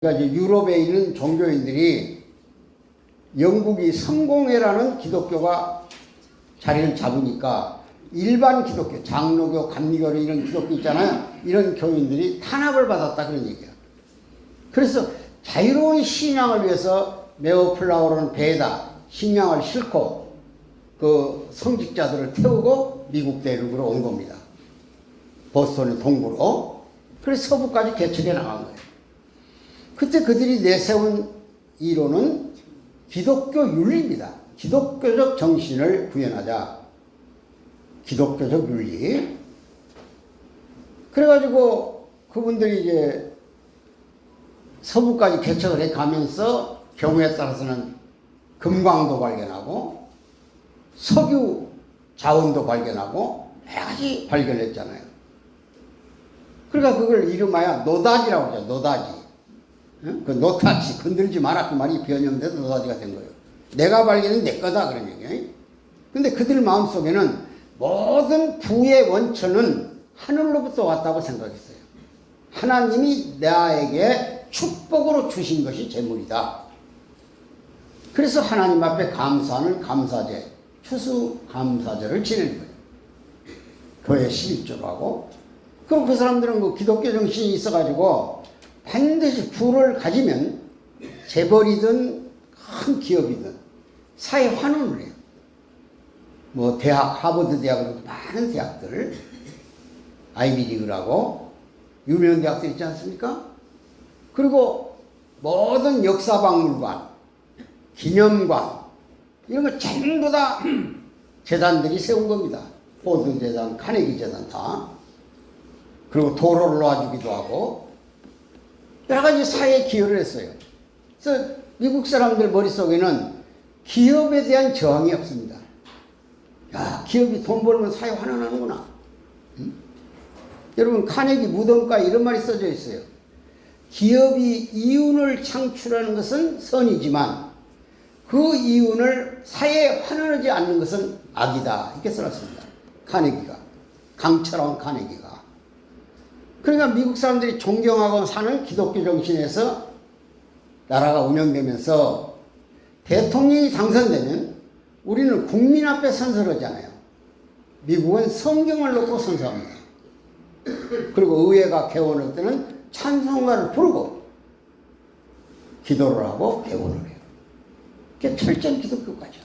그러니까 이제 유럽에 있는 종교인들이 영국이 성공회라는 기독교가 자리를 잡으니까 일반 기독교, 장로교, 감리교 이런 기독교 있잖아요. 이런 교인들이 탄압을 받았다 그런 얘기야. 그래서 자유로운 신앙을 위해서 메어플라워라는 배에다 식량을 싣고 그 성직자들을 태우고 미국 대륙으로 온 겁니다. 보스턴의 동부로. 그래서 서부까지 개척해 나간 거예요. 그때 그들이 내세운 이론은 기독교 윤리입니다. 기독교적 정신을 구현하자. 기독교적 윤리. 그래가지고 그분들이 이제 서부까지 개척을 해 가면서 경우에 따라서는 금광도 발견하고 석유 자원도 발견하고 여러 가지 발견했잖아요. 그러니까 그걸 이름하여 노다지라고 하죠. 노다지. 그 노타치 건들지 마라 그 말이 변형돼서 노다지가 된 거예요. 내가 발견은 내 거다 그런 얘기예요. 근데 그들 마음속에는 모든 부의 원천은 하늘로부터 왔다고 생각했어요. 하나님이 나에게 축복으로 주신 것이 재물이다. 그래서 하나님 앞에 감사하는 감사제, 추수감사제를 지내는 거예요. 교회 11조로 하고. 그럼 그 사람들은 그 기독교 정신이 있어가지고 반드시 부를 가지면 재벌이든 큰 기업이든 사회 환원을 해요. 뭐 대학, 하버드 대학으로도 많은 대학들, 아이비리그라고 유명한 대학들 있지 않습니까? 그리고 모든 역사박물관, 기념관 이런 거 전부 다 재단들이 세운 겁니다. 포드 재단, 카네기 재단 다. 그리고 도로를 놔주기도 하고 여러 가지 사회에 기여를 했어요. 그래서 미국 사람들 머릿속에는 기업에 대한 저항이 없습니다. 야, 기업이 돈 벌면 사회 환원하는구나. 응? 여러분 카네기 무덤가 이런 말이 써져 있어요. 기업이 이윤을 창출하는 것은 선이지만 그 이윤을 사회에 환원하지 않는 것은 악이다. 이렇게 써놨습니다. 카네기가. 강철왕 카네기가. 그러니까 미국 사람들이 존경하고 사는 기독교 정신에서 나라가 운영되면서 대통령이 당선되면 우리는 국민 앞에 선서하잖아요. 미국은 성경을 놓고 선서합니다. 그리고 의회가 개원할 때는 찬송가를 부르고 기도를 하고 개원을 해요. 그게 철저한 기독교가죠.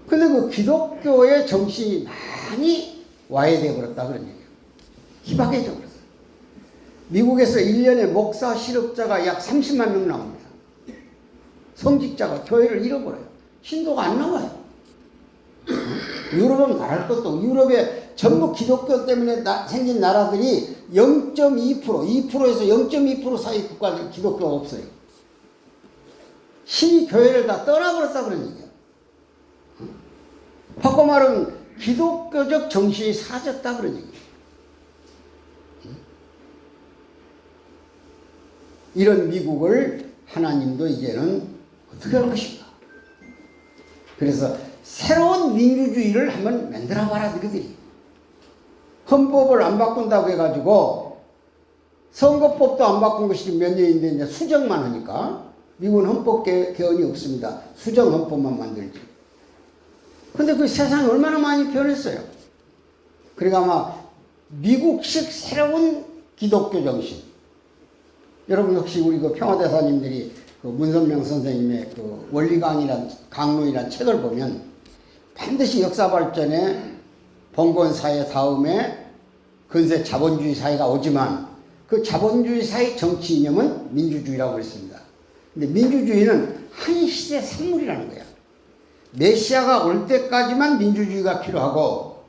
근데 그 기독교의 정신이 많이 와해되어 버렸다 그런 얘기예요. 희박해져 버렸어요. 미국에서 1년에 목사 실업자가 약 30만 명 나옵니다. 성직자가 교회를 잃어버려요. 신도가 안 나와요. 유럽은 말할 것도 없고 유럽에 전부 기독교 때문에 생긴 나라들이 0.2%, 2%에서 0.2% 사이 국가들 기독교가 없어요. 신이 교회를 다 떠나버렸다 그런 얘기야. 바꿔 말하면 기독교적 정신이 사라졌다 그런 얘기야. 이런 미국을 하나님도 이제는 어떻게 할 것인가. 그래서 새로운 민주주의를 한번 만들어봐라 너희들이. 헌법을 안 바꾼다고 해가지고 선거법도 안 바꾼 것이 몇 년인데 이제 수정만 하니까 미국은 헌법 개헌이 없습니다. 수정 헌법만 만들지. 근데 그 세상이 얼마나 많이 변했어요. 그러니까 아마 미국식 새로운 기독교 정신. 여러분 혹시 우리 그 평화대사님들이 그 문선명 선생님의 그 원리강이란 강론이란 책을 보면 반드시 역사 발전에 봉건사회 다음에 근세 자본주의 사회가 오지만 그 자본주의 사회 정치 이념은 민주주의라고 그랬습니다. 근데 민주주의는 한 시대 산물이라는 거야. 메시아가 올 때까지만 민주주의가 필요하고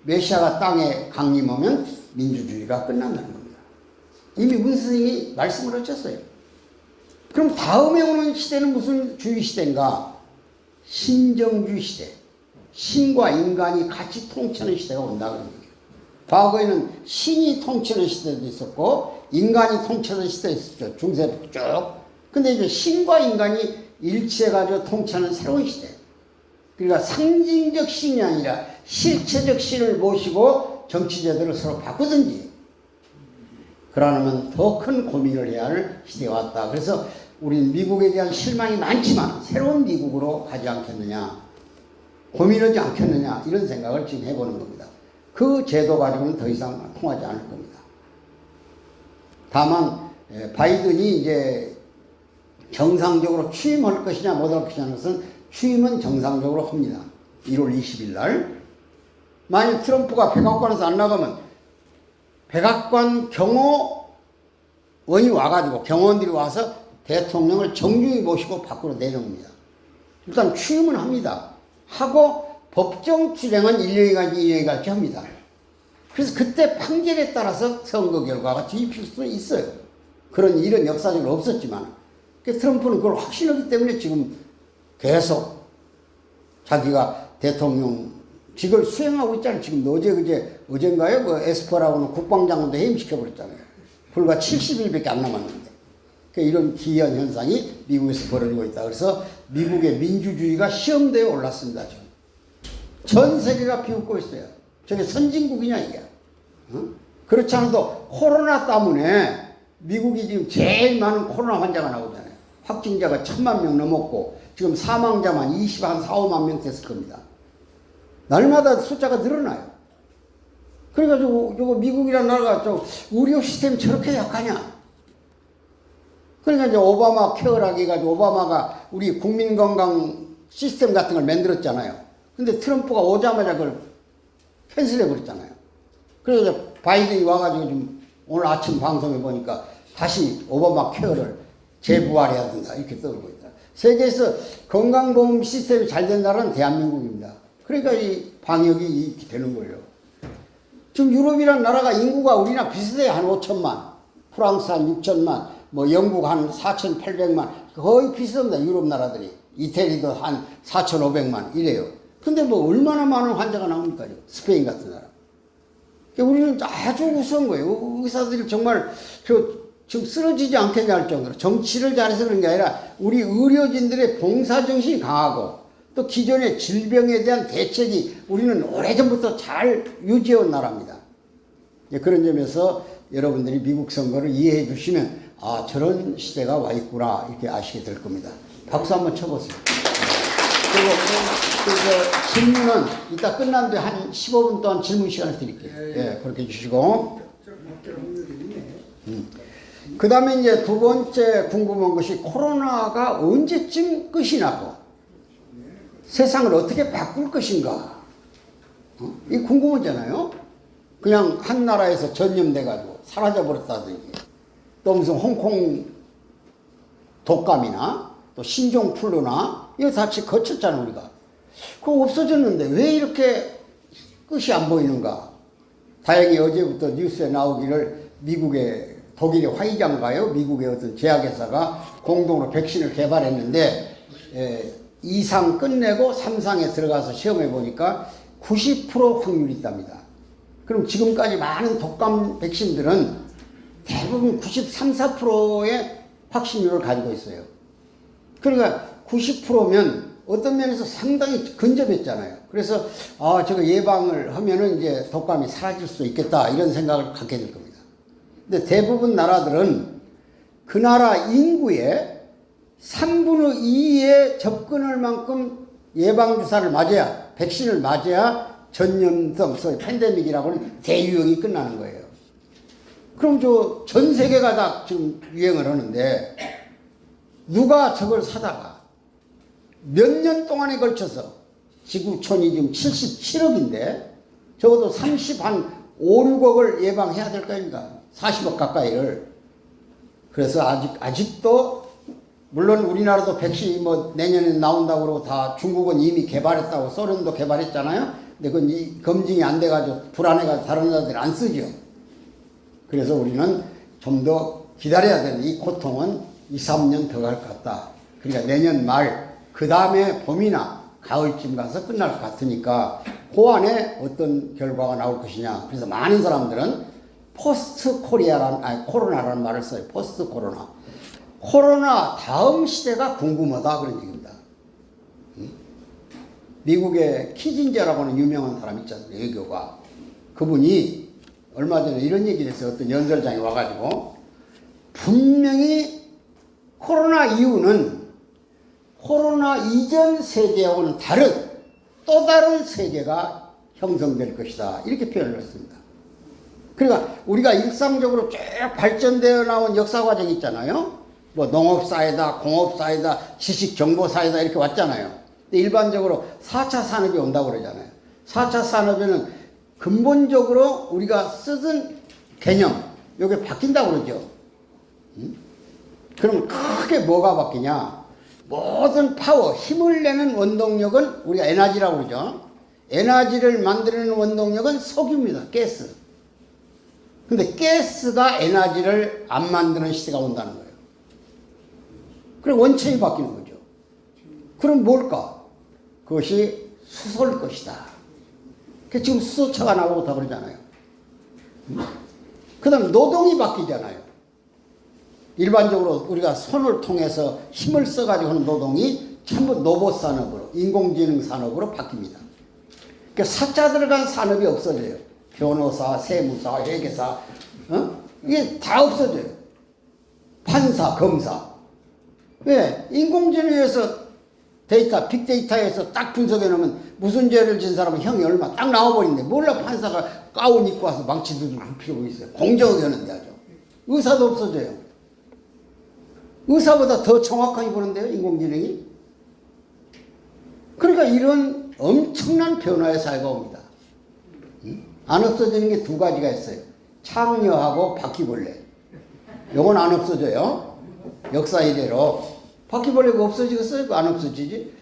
메시아가 땅에 강림하면 민주주의가 끝난다는 겁니다. 이미 문 스님이 말씀을 하셨어요. 그럼 다음에 오는 시대는 무슨 주의 시대인가? 신정주의 시대. 신과 인간이 같이 통치하는 시대가 온다 그런 얘기예요. 과거에는 신이 통치하는 시대도 있었고 인간이 통치하는 시대도 있었죠. 중세부터 쭉. 근데 이제 신과 인간이 일치해가지고 통치하는 새로운 시대. 그러니까 상징적 신이 아니라 실체적 신을 모시고 정치 제도를 서로 바꾸든지 그러면 더 큰 고민을 해야 할 시대가 왔다. 그래서 우리는 미국에 대한 실망이 많지만 새로운 미국으로 가지 않겠느냐, 고민하지 않겠느냐, 이런 생각을 지금 해보는 겁니다. 그 제도 가지고는 더 이상 통하지 않을 겁니다. 다만 바이든이 이제 정상적으로 취임할 것이냐 못할 것이냐 하는 것은 취임은 정상적으로 합니다. 1월 20일 날. 만약 트럼프가 백악관에서 안 나가면 백악관 경호원이 와가지고 경호원들이 와서 대통령을 정중히 모시고 밖으로 내려옵니다. 일단 취임은 합니다. 하고 법정 출행은 1년이 2년이 합니다. 그래서 그때 판결에 따라서 선거 결과가 뒤집힐 수도 있어요. 그런 일은 역사적으로 없었지만 트럼프는 그걸 확신하기 때문에 지금 계속 자기가 대통령직을 수행하고 있잖아요. 지금 어젠가요? 그 에스퍼라고는 국방장관도 해임시켜버렸잖아요. 불과 70일밖에 안 남았는데. 이런 기이한 현상이 미국에서 벌어지고 있다. 그래서 미국의 민주주의가 시험대에 올랐습니다. 지금. 전 세계가 비웃고 있어요. 저게 선진국이냐 이게. 그렇지 않아도 코로나 때문에 미국이 지금 제일 많은 코로나 환자가 나오잖아요. 확진자가 1000만 명 넘었고 지금 사망자만 4, 5만 명 됐을 겁니다. 날마다 숫자가 늘어나요. 그래가지고 저거 미국이라는 나라가 저 의료 시스템이 저렇게 약하냐. 그러니까 이제 오바마 케어라고 해가지고 오바마가 우리 국민건강 시스템 같은 걸 만들었잖아요. 근데 트럼프가 오자마자 그걸 캔슬해 버렸잖아요. 그래서 바이든이 와가지고 지금 오늘 아침 방송에 보니까 다시 오바마 케어를 재부활해야 된다. 이렇게 떠들고 있다. 세계에서 건강보험 시스템이 잘 된 나라는 대한민국입니다. 그러니까 이 방역이 이렇게 되는 거예요. 지금 유럽이라는 나라가 인구가 우리나 비슷해요. 한 5천만. 프랑스 한 6천만. 뭐 영국 한 4,800만. 거의 비슷합니다. 유럽 나라들이. 이태리도 한 4,500만 이래요. 근데 뭐 얼마나 많은 환자가 나옵니까? 스페인 같은 나라. 우리는 아주 우스운 거예요. 의사들이 정말 지금 쓰러지지 않겠냐 할 정도로 정치를 잘해서 그런 게 아니라 우리 의료진들의 봉사정신이 강하고 또 기존의 질병에 대한 대책이 우리는 오래전부터 잘 유지해온 나라입니다. 그런 점에서 여러분들이 미국 선거를 이해해 주시면 아 저런 시대가 와 있구나 이렇게 아시게 될 겁니다. 박수 한번 쳐보세요. 그리고 질문은 이따 끝난 뒤에 한 15분 동안 질문 시간을 드릴게요. 예, 그렇게 해주시고. 그 다음에 이제 두 번째 궁금한 것이 코로나가 언제쯤 끝이 나고 세상을 어떻게 바꿀 것인가. 이게 궁금하잖아요. 그냥 한 나라에서 전염돼가지고 사라져버렸다든지 또 무슨 홍콩 독감이나 또 신종플루나 이거 다 거쳤잖아 우리가. 그거 없어졌는데 왜 이렇게 끝이 안 보이는가. 다행히 어제부터 뉴스에 나오기를 미국의 독일의 화이자인가요? 미국의 어떤 제약회사가 공동으로 백신을 개발했는데 2상 끝내고 3상에 들어가서 시험해 보니까 90% 확률이 있답니다. 그럼 지금까지 많은 독감 백신들은 대부분 93, 4%의 확신율을 가지고 있어요. 그러니까 90%면 어떤 면에서 상당히 근접했잖아요. 그래서 저거 예방을 하면은 이제 독감이 사라질 수 있겠다 이런 생각을 갖게 될 겁니다. 근데 대부분 나라들은 그 나라 인구의 3분의 2에 접근할 만큼 예방주사를 맞아야, 백신을 맞아야 전염성, 소위 팬데믹이라고 하는 대유행이 끝나는 거예요. 그럼 전 세계가 다 지금 유행을 하는데 누가 저걸 사다가 몇 년 동안에 걸쳐서 지구촌이 지금 77억인데 적어도 5, 6억을 예방해야 될 거 아닙니까? 40억 가까이를. 그래서 아직도 물론 우리나라도 백신이 뭐 내년에 나온다고 그러고 다 중국은 이미 개발했다고 소련도 개발했잖아요. 근데 그건 검증이 안 돼가지고 불안해가지고 다른 나라들이 안 쓰죠. 그래서 우리는 좀 더 기다려야 되는 이 고통은 2, 3년 더 갈 것 같다. 그러니까 내년 말, 그 다음에 봄이나 가을쯤 가서 끝날 것 같으니까 그 안에 어떤 결과가 나올 것이냐. 그래서 많은 사람들은 포스트 코로나라는 말을 써요. 포스트 코로나. 코로나 다음 시대가 궁금하다 그런 얘기입니다. 미국의 키진저라고 하는 유명한 사람 있잖아요. 외교가. 그분이 얼마 전에 이런 얘기를 했어요. 어떤 연설장에 와가지고 분명히 코로나 이후는 코로나 이전 세계하고는 다른 또 다른 세계가 형성될 것이다. 이렇게 표현을 했습니다. 그러니까 우리가 일상적으로 쭉 발전되어 나온 역사 과정이 있잖아요. 뭐 농업사회다, 공업사회다, 지식정보사회다 이렇게 왔잖아요. 근데 일반적으로 4차 산업이 온다고 그러잖아요. 4차 산업에는 근본적으로 우리가 쓰던 개념, 이게 바뀐다고 그러죠. 그럼 크게 뭐가 바뀌냐? 모든 파워, 힘을 내는 원동력은 우리가 에너지라고 그러죠. 에너지를 만드는 원동력은 석유입니다. 가스. 근데 가스가 에너지를 안 만드는 시대가 온다는 거예요. 그럼 원천이 바뀌는 거죠. 그럼 뭘까? 그것이 수소일 것이다. 지금 수소차가 나오고 다 그러잖아요. 그 다음 노동이 바뀌잖아요. 일반적으로 우리가 손을 통해서 힘을 써가지고 하는 노동이 전부 로봇 산업으로, 인공지능 산업으로 바뀝니다. 그러니까 사자 들어간 산업이 없어져요. 변호사, 세무사, 회계사, 이게 다 없어져요. 판사, 검사. 왜? 인공지능에서 데이터, 빅데이터에서 딱 분석해 놓으면 무슨 죄를 진 사람은 형이 얼마 딱 나와버린대. 몰라 판사가 가운 입고 와서 망치 두들고 필요가 있어요. 공정하게 하는데 아주. 의사도 없어져요. 의사보다 더 정확하게 보는데요, 인공지능이. 그러니까 이런 엄청난 변화의 사회가 옵니다. 안 없어지는 게 두 가지가 있어요. 창녀하고 바퀴벌레. 요건 안 없어져요. 역사 이래로. 바퀴벌레가 없어지겠어요? 안 없어지지?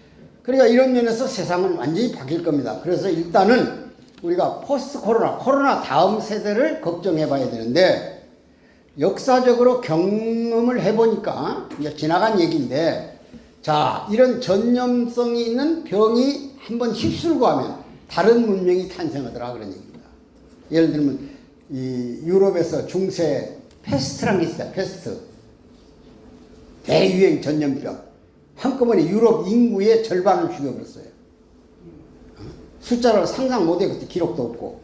그러니까 이런 면에서 세상은 완전히 바뀔 겁니다. 그래서 일단은 우리가 포스트 코로나 다음 세대를 걱정해 봐야 되는데, 역사적으로 경험을 해보니까, 이제 지나간 얘기인데, 자, 이런 전염성이 있는 병이 한번 휩쓸고 하면 다른 문명이 탄생하더라, 그런 얘기입니다. 예를 들면, 이 유럽에서 중세 패스트란 게 있어요, 패스트. 대유행 전염병. 한꺼번에 유럽 인구의 절반을 죽여버렸어요. 숫자를 상상 못해, 그때 기록도 없고.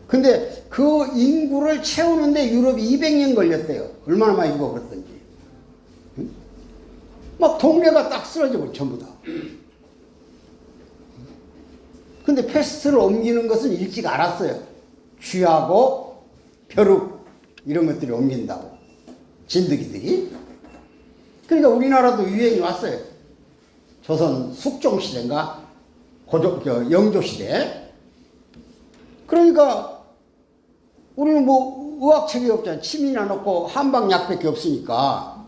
근데 그 인구를 채우는데 유럽이 200년 걸렸대요. 얼마나 많이 죽어버렸던지. 막 동네가 딱 쓰러져버려, 전부 다. 근데 패스트를 옮기는 것은 일찍 알았어요. 쥐하고 벼룩 이런 것들이 옮긴다고. 진드기들이. 그러니까 우리나라도 유행이 왔어요. 조선 숙종시대인가 영조시대. 그러니까 우리는 뭐 의학책이 없잖아요. 침이나 넣고 한방약밖에 없으니까.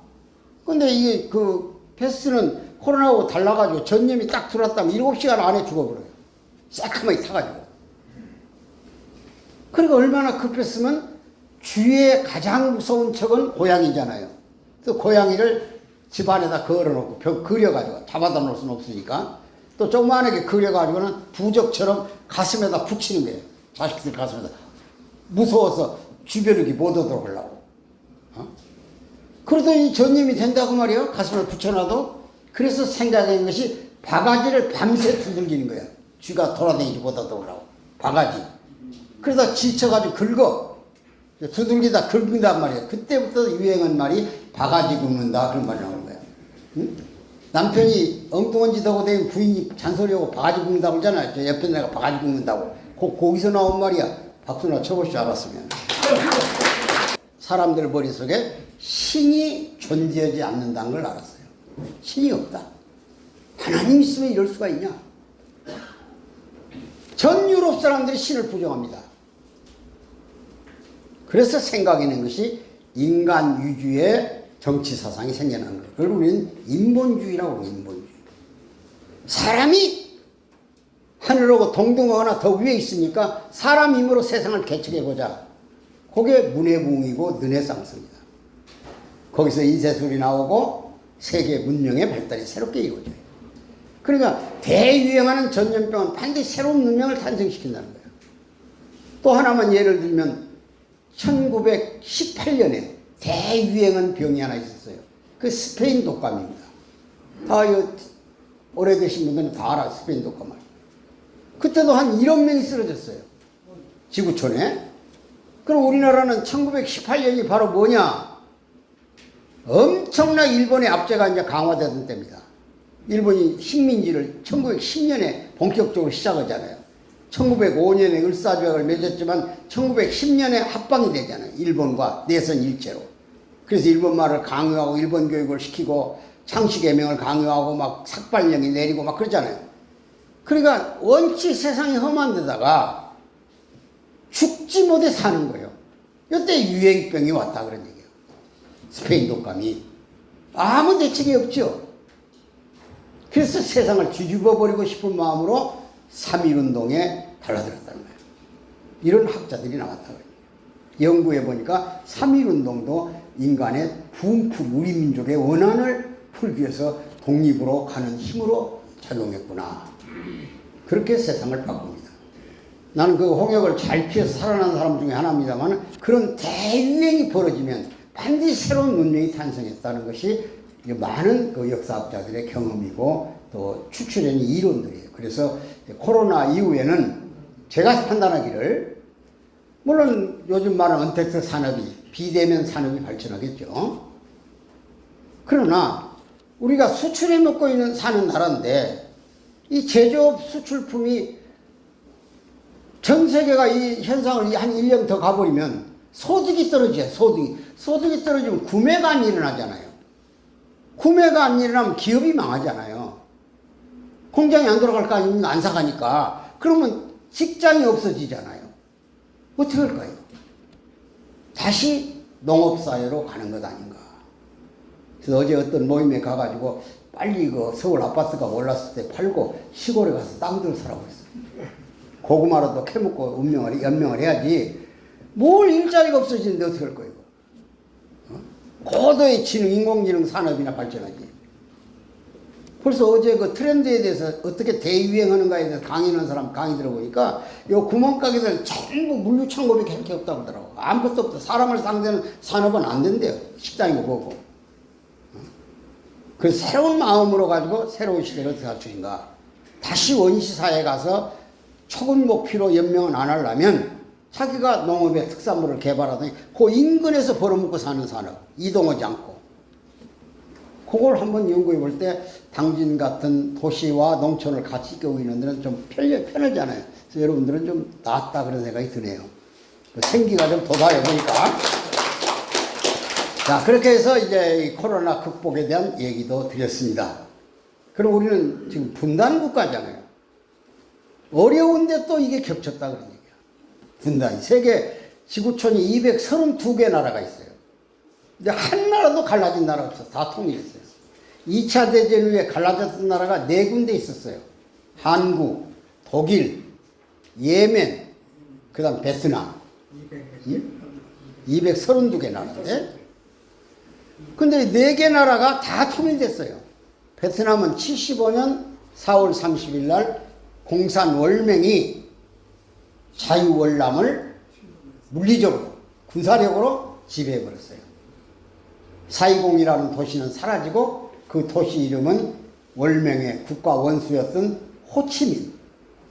근데 이게 그 패스트는 코로나하고 달라가지고 전염이 딱 들어왔다면 7시간 안에 죽어버려요. 새까맣게 타가지고. 그러니까 얼마나 급했으면 주위에 가장 무서운 척은 고양이잖아요. 또 고양이를 집안에다 걸어놓고 벽 그려가지고 잡아다 놓을 수는 없으니까 또 조그만하게 그려가지고는 부적처럼 가슴에다 붙이는 거예요. 자식들 가슴에다. 무서워서 주변력이 못 오도록 하려고. 그러더니 전염이 된다고 말이에요. 가슴에 붙여놔도. 그래서 생각한 것이 바가지를 밤새 두들기는 거야. 쥐가 돌아다니지 못하도록 하려고. 바가지. 그러다 지쳐가지고 긁어. 두들기다 긁는단 말이에요. 그때부터 유행한 말이 바가지 긁는다. 그런 말이 나오는 거야. 응? 남편이 엉뚱한 짓 하고 되면 부인이 잔소리하고 바가지 긁는다고 그러잖아요. 저 옆에 내가 바가지 긁는다고. 거기서 나온 말이야. 박수나 쳐볼 줄 알았으면. 사람들 머릿속에 신이 존재하지 않는다는 걸 알았어요. 신이 없다. 하나님 있으면 이럴 수가 있냐? 전 유럽 사람들이 신을 부정합니다. 그래서 생각해낸 것이 인간 위주의 정치 사상이 생겨난 거예요. 그걸 우리는 인본주의라고 해요. 인본주의. 사람이 하늘하고 동등하거나 더 위에 있으니까 사람 힘으로 세상을 개척해보자. 그게 문해부흥이고 르네상스입니다. 거기서 인쇄술이 나오고 세계 문명의 발달이 새롭게 이루어져요. 그러니까 대유행하는 전염병은 반드시 새로운 문명을 탄생시킨다는 거예요. 또 하나만 예를 들면 1918년에 대유행한 병이 하나 있었어요. 그 스페인 독감입니다. 다 오래되신 분들은 다 알아요. 스페인 독감을. 그때도 한 1억 명이 쓰러졌어요. 지구촌에. 그럼 우리나라는 1918년이 바로 뭐냐? 엄청나 일본의 압제가 이제 강화되던 때입니다. 일본이 식민지를 1910년에 본격적으로 시작하잖아요. 1905년에 을사조약을 맺었지만 1910년에 합방이 되잖아요. 일본과 내선 일체로. 그래서 일본말을 강요하고 일본 교육을 시키고 창씨개명을 강요하고 막 삭발령이 내리고 막 그러잖아요. 그러니까 원치 세상이 험한 데다가 죽지 못해 사는 거예요. 이때 유행병이 왔다 그런 얘기예요. 스페인 독감이. 아무 대책이 없죠. 그래서 세상을 뒤집어 버리고 싶은 마음으로 3.1운동에 달라들었다는 거예요. 이런 학자들이 나왔다고 해요. 연구해 보니까 3.1운동도 인간의 부흥풀 우리 민족의 원한을 풀기 위해서 독립으로 가는 힘으로 작용했구나. 그렇게 세상을 바꿉니다. 나는 그 홍역을 잘 피해서 살아난 사람 중에 하나입니다만 그런 대유행이 벌어지면 반드시 새로운 문명이 탄생했다는 것이 많은 그 역사학자들의 경험이고 또 추출된 이론들이에요. 그래서 코로나 이후에는 제가 판단하기를 물론 요즘 말하는 언택트 산업이 비대면 산업이 발전하겠죠. 그러나 우리가 수출해 먹고 있는 사는 나라인데 이 제조업 수출품이 전 세계가 이 현상을 한 1년 더 가버리면 소득이 떨어져요. 소득이 떨어지면 구매가 안 일어나잖아요. 구매가 안 일어나면 기업이 망하잖아요. 공장이 안 돌아갈 거 아니면 안 사가니까. 그러면 직장이 없어지잖아요. 어떻게 할까요? 다시 농업사회로 가는 것 아닌가. 그래서 어제 어떤 모임에 가가지고 빨리 그 서울 아파트가 올랐을 때 팔고 시골에 가서 땅들 사라고 했어요. 고구마라도 캐먹고 연명을 해야지. 뭘 일자리가 없어지는데 어떻게 할 거예요? 고도의 인공지능 산업이나 발전하지. 벌써 어제 그 트렌드에 대해서 어떻게 대유행하는가에 대해서 강의하는 사람 강의 들어보니까 요 구멍가게들 전부 물류창고밖에 할 게 없다고 하더라고. 아무것도 없다. 사람을 상대하는 산업은 안 된대요. 식당이고 뭐고. 그 새로운 마음으로 가지고 새로운 시대를 어떻게 할 것인가. 다시 원시사회에 가서 초근목피로 연명은 안 하려면 자기가 농업의 특산물을 개발하더니 그 인근에서 벌어먹고 사는 산업, 이동하지 않고. 그걸 한번 연구해 볼 때 당진 같은 도시와 농촌을 같이 껴고 있는 데는 좀 편하잖아요. 그래서 여러분들은 좀 낫다 그런 생각이 드네요. 생기가 좀 돋아요 보니까. 자, 그렇게 해서 이제 이 코로나 극복에 대한 얘기도 드렸습니다. 그럼 우리는 지금 분단 국가잖아요. 어려운데 또 이게 겹쳤다 그런 얘기야. 분단이. 세계 지구촌이 232개 나라가 있어요. 근데 한 나라도 갈라진 나라가 없어. 다 통일했어요. 2차 대전 후에 갈라졌던 나라가 4군데 있었어요. 한국, 독일, 예멘, 그 다음 베트남. 232개 나라인데. 근데 4개 나라가 다 통일됐어요. 베트남은 75년 4월 30일 날 공산 월맹이 자유월남을 물리적으로, 군사력으로 지배해버렸어요. 사이공이라는 도시는 사라지고 그 도시 이름은 월맹의 국가 원수였던 호치민.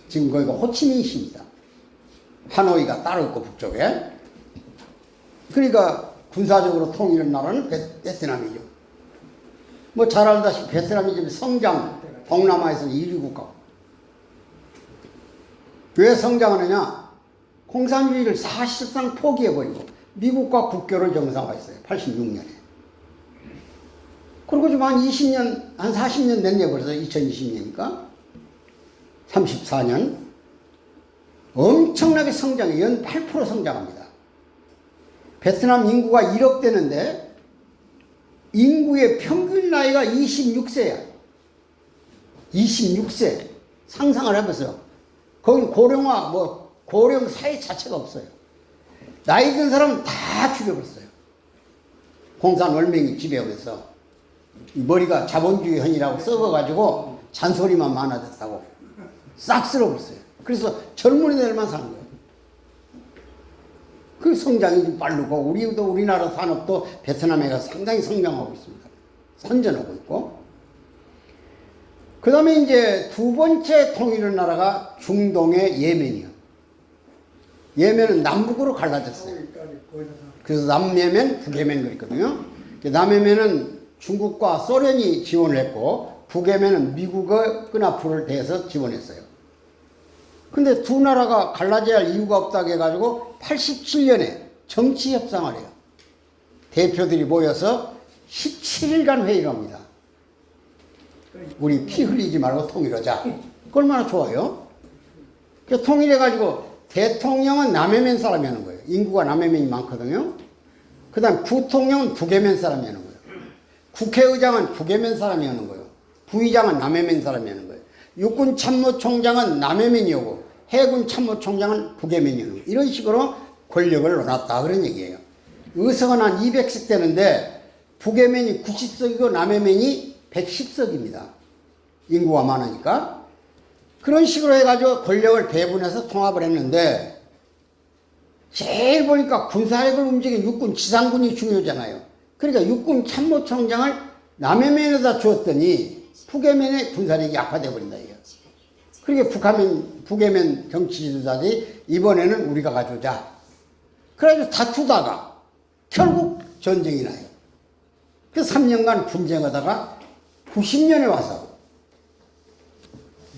지금 거기가 호치민시입니다. 하노이가 따로 있고 북쪽에. 그러니까 군사적으로 통일한 나라는 베트남이죠. 뭐 잘 알다시피 베트남이 지금 성장, 동남아에서 1위 국가고. 왜 성장하느냐? 공산주의를 사실상 포기해버리고 미국과 국교를 정상화했어요. 86년에. 그리고 좀 한 20년, 한 40년 됐네 벌써. 2020년이니까. 34년. 엄청나게 성장해. 연 8% 성장합니다. 베트남 인구가 1억 되는데 인구의 평균 나이가 26세야. 26세. 상상을 해보세요. 거긴 고령화, 고령 사회 자체가 없어요. 나이 든 사람은 다 죽여버렸어요. 공산 월맹이 지배하면서. 머리가 자본주의현이라고 썩어가지고 잔소리만 많아졌다고 싹 쓸어버렸어요. 그래서 젊은 애들만 사는 거예요. 그 성장이 좀 빠르고 우리나라 산업도 베트남에 가서 상당히 성장하고 있습니다. 선전하고 있고. 그 다음에 이제 두 번째 통일한 나라가 중동의 예멘이요. 예멘은 남북으로 갈라졌어요. 그래서 남예멘, 북예멘 그랬거든요. 남예멘은 중국과 소련이 지원을 했고 북예멘은 미국의 끈앞풀을 대서 지원했어요. 근데 두 나라가 갈라져야 할 이유가 없다고 해가지고 87년에 정치 협상을 해요. 대표들이 모여서 17일간 회의를 합니다. 우리 피 흘리지 말고 통일하자. 얼마나 좋아요? 그래서 통일해가지고 대통령은 남예멘 사람이 하는 거예요. 인구가 남예멘이 많거든요. 그 다음 부통령은 북예멘 사람이 하는 거예요. 국회의장은 북예멘 사람이 하는 거예요. 부의장은 남예멘 사람이 하는 거예요. 육군 참모총장은 남예멘이 오고 해군 참모총장은 북예멘이 오는 거예요. 이런 식으로 권력을 나눴다 그런 얘기예요. 의석은 한 200석 되는데 북예멘이 90석이고 남예멘이 110석입니다. 인구가 많으니까. 그런 식으로 해가지고 권력을 배분해서 통합을 했는데 제일 보니까 군사력을 움직인 육군 지상군이 중요하잖아요. 그러니까 육군 참모총장을 남예멘에다 주었더니 북예멘의 군사력이 약화되어 버린다 이거. 그러니까 북예멘 정치 지도자들이 이번에는 우리가 가져오자. 그래가지고 다투다가 결국 전쟁이 나요. 그 3년간 분쟁하다가 90년에 와서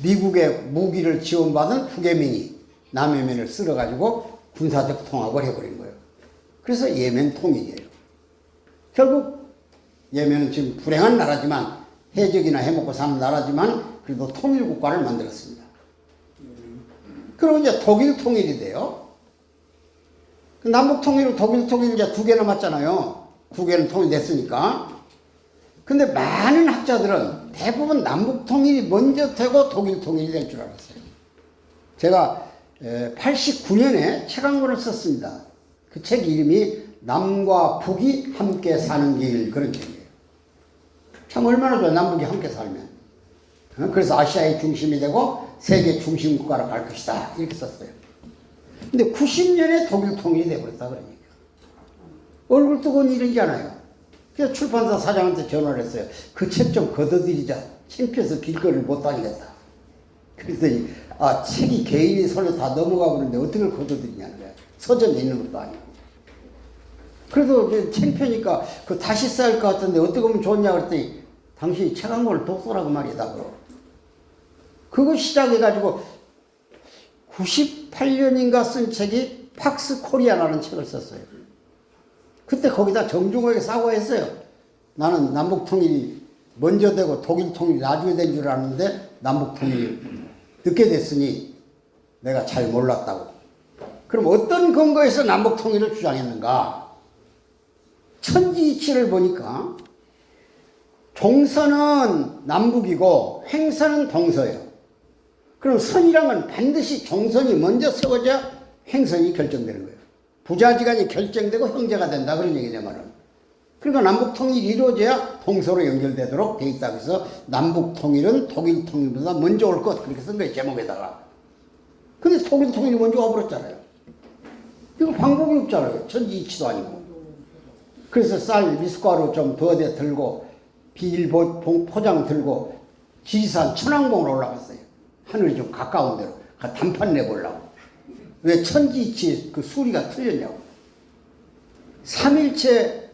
미국의 무기를 지원받은 북예멘이 남예멘을 쓸어가지고 군사적 통합을 해버린 거예요. 그래서 예멘 통일이에요. 결국 예멘은 지금 불행한 나라지만 해적이나 해먹고 사는 나라지만 그래도 통일국가를 만들었습니다. 그리고 이제 독일 통일이 돼요. 남북 통일은 독일 통일 이제 2개 남았잖아요. 2개는 통일됐으니까. 근데 많은 학자들은 대부분 남북 통일이 먼저 되고 독일 통일이 될 줄 알았어요. 제가 89년에 책 한 권을 썼습니다. 그 책 이름이 남과 북이 함께 사는 길 그런 책이에요. 참 얼마나 좋아요. 남북이 함께 살면. 그래서 아시아의 중심이 되고 세계 중심 국가로 갈 것이다. 이렇게 썼어요. 근데 90년에 독일 통일이 되어버렸다 그러니까. 얼굴 뜨거운 일이잖아요. 그래서 출판사 사장한테 전화를 했어요. 그 책 좀 걷어들이자. 창피해서 길거리를 못 다니겠다. 그랬더니 책이 개인이 손에 다 넘어가 버리는데 어떻게 걷어들이냐는 거야. 서점에 있는 것도 아니고. 그래도 창피하니까 그 다시 써야 할 것 같은데 어떻게 하면 좋냐 그랬더니 당신이 책 한 권을 독서라고 말이다. 그거 시작해가지고 98년인가 쓴 책이 팍스 코리아라는 책을 썼어요. 그때 거기다 정중하게 사과했어요. 나는 남북 통일이 먼저 되고 독일 통일이 나중에 된 줄 알았는데 남북 통일이 늦게 됐으니 내가 잘 몰랐다고. 그럼 어떤 근거에서 남북 통일을 주장했는가? 천지이치를 보니까 종선은 남북이고 횡선은 동서예요. 그럼 선이란 건 반드시 종선이 먼저 세워져야 횡선이 결정되는 거예요. 부자지간이 결정되고 형제가 된다 그런 얘기냐 말은. 그러니까 남북 통일이 이루어져야 동서로 연결되도록 돼 있다. 그래서 남북 통일은 독일 통일보다 먼저 올 것 그렇게 쓴 거예요 제목에다가. 근데 독일 통일이 먼저 와버렸잖아요. 이거 방법이 없잖아요. 천지이치도 아니고. 그래서 쌀 미숫가루 좀 더대 들고 비닐 포장 들고 지리산 천왕봉을 올라갔어요. 하늘이 좀 가까운 데로 단판 내보려고. 왜 천지이치 그 수리가 틀렸냐고. 3일째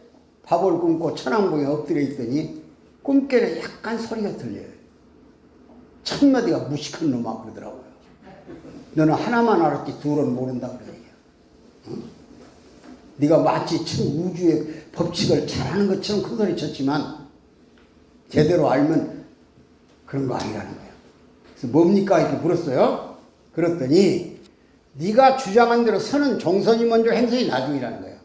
밥을 굶고 천왕봉에 엎드려 있더니 꿈결에 약간 소리가 들려요. 첫마디가 무식한 놈아 그러더라고요. 너는 하나만 알았지 둘은 모른다 그러네요. 응? 네가 마치 우주의 법칙을 잘하는 것처럼 큰 소리 쳤지만 제대로 알면 그런 거 아니라는 거예요. 그래서 뭡니까 이렇게 물었어요. 그랬더니 네가 주장한 대로 선은 종선이 먼저 행선이 나중이라는 거예요.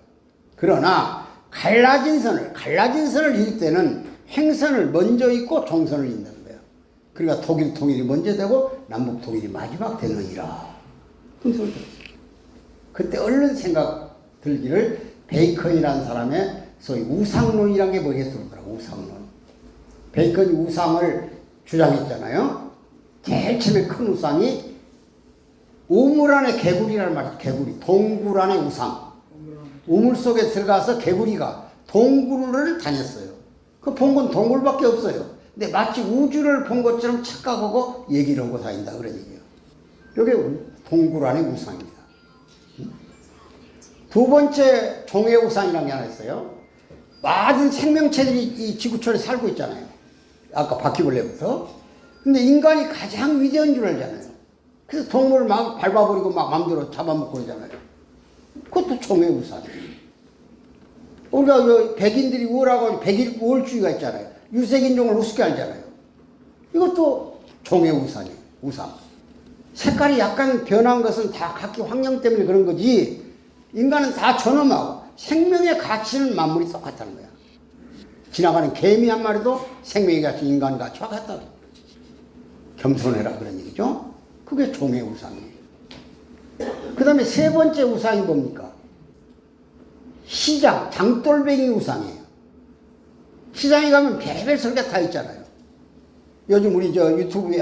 그러나 갈라진 선을 이을 때는 행선을 먼저 잇고 종선을 잇는 거예요. 그러니까 독일 통일이 먼저 되고 남북 통일이 마지막 되느니라. 그때 얼른 생각 들기를 베이컨이라는 사람의 소위 우상론이라는 게 머리에 들어오더라고. 우상론. 베이컨이 우상을 주장했잖아요. 제일 처음에 큰 우상이 우물 안에 개구리라는 말이죠. 개구리. 동굴 안에 우상. 우물 속에 들어가서 개구리가 동굴을 다녔어요. 그 본 건 동굴밖에 없어요. 근데 마치 우주를 본 것처럼 착각하고 얘기를 하고 다닌다 그런 얘기예요. 이게 동굴 안에 우상입니다. 두 번째 종해우상이라는 게 하나 있어요. 많은 생명체들이 이 지구촌에 살고 있잖아요. 아까 바퀴벌레부터. 근데 인간이 가장 위대한 줄 알잖아요. 그래서 동물을 막 밟아버리고 막 마음대로 잡아먹고 그러잖아요. 그것도 종해우상이에요. 우리가 백인들이 우월하고 백일 우월주의가 있잖아요. 유색인종을 우습게 알잖아요. 이것도 종해우상이에요. 우상. 색깔이 약간 변한 것은 다 각기 환경 때문에 그런 거지, 인간은 다 존엄하고 생명의 가치는 만물이 똑같다는 거야. 지나가는 개미 한 마리도 생명의 가치, 인간 가치와 같다. 겸손해라 그런 얘기죠. 그게 종의 우상이에요. 그 다음에 세 번째 우상이 뭡니까? 시장, 장돌뱅이 우상이에요. 시장에 가면 별별 설계 다 있잖아요. 요즘 우리 유튜브에,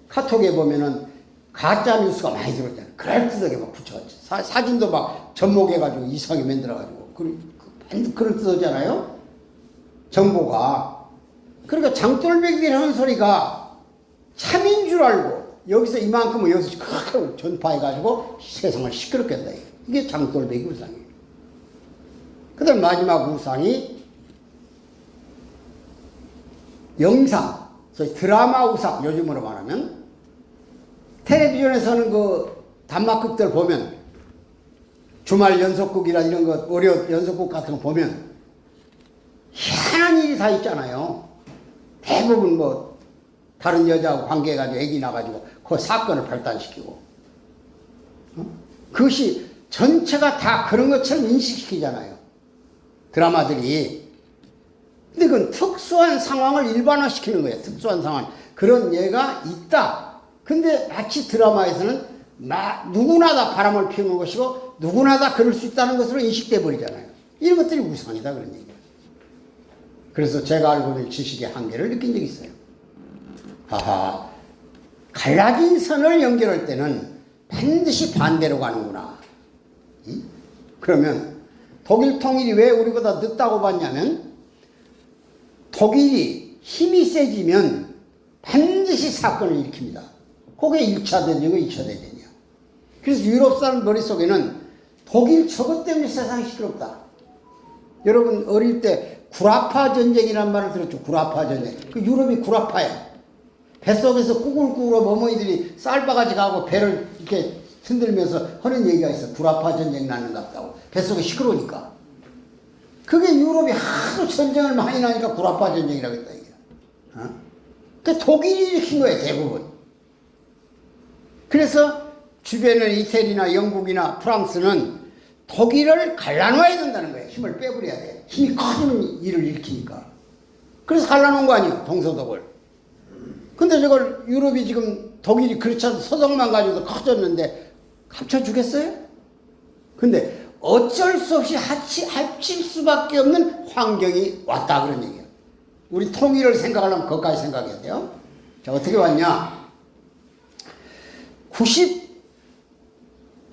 카톡에 보면은 가짜 뉴스가 많이 들어오잖아요. 그럴듯하게 막 붙여가지고. 사진도 막 접목해가지고 이상하게 만들어가지고. 그럴듯하잖아요. 정보가. 그러니까 장돌뱅이들이 하는 소리가 참인 줄 알고, 여기서 이만큼은 여기서 크게 전파해가지고 세상을 시끄럽게 한다. 이게 장돌뱅이 우상이에요. 그 다음 마지막 우상이 영상, 소위 드라마 우상, 요즘으로 말하면. 텔레비전에서는 그 단막극들 보면, 주말 연속극이라 이런 것, 월요 연속극 같은 거 보면 희한한 일이 다 있잖아요. 대부분 뭐 다른 여자하고 관계해가지고 애기 나가지고 그 사건을 발단시키고, 그것이 전체가 다 그런 것처럼 인식시키잖아요, 드라마들이. 근데 그건 특수한 상황을 일반화시키는 거예요. 특수한 상황. 그런 예가 있다. 근데 마치 드라마에서는 누구나 다 바람을 피우는 것이고 누구나 다 그럴 수 있다는 것으로 인식돼 버리잖아요. 이런 것들이 우상이다 그런 얘기예요. 그래서 제가 알고 있는 지식의 한계를 느낀 적이 있어요. 하하, 갈라진 선을 연결할 때는 반드시 반대로 가는구나. 그러면 독일 통일이 왜 우리보다 늦다고 봤냐면, 독일이 힘이 세지면 반드시 사건을 일으킵니다. 그게 1차 대전이고 2차 대전이야. 그래서 유럽 사람 머릿속에는 독일 저것 때문에 세상이 시끄럽다. 여러분 어릴 때 구라파 전쟁이라는 말을 들었죠. 구라파 전쟁. 그 유럽이 구라파야. 뱃속에서 꾸글꾸글 어머니들이 쌀바가지 가고 배를 이렇게 흔들면서 하는 얘기가 있어. 구라파 전쟁 나는 것 같다고. 뱃속이 시끄러우니까. 그게 유럽이 하도 전쟁을 많이 나니까 구라파 전쟁이라고 했다 이게. 그 독일이 일으킨 거예요, 대부분. 그래서 주변의 이태리나 영국이나 프랑스는 독일을 갈라놓아야 된다는 거예요. 힘을 빼버려야 돼. 힘이 커지는 일을 일으키니까. 그래서 갈라놓은 거 아니에요, 동서독을. 근데 저걸 유럽이 지금 독일이 그렇지 않아도 서독만 가지고도 커졌는데 합쳐주겠어요? 근데 어쩔 수 없이 합칠 수밖에 없는 환경이 왔다 그런 얘기예요. 우리 통일을 생각하려면 그것까지 생각해야 돼요. 자, 어떻게 왔냐?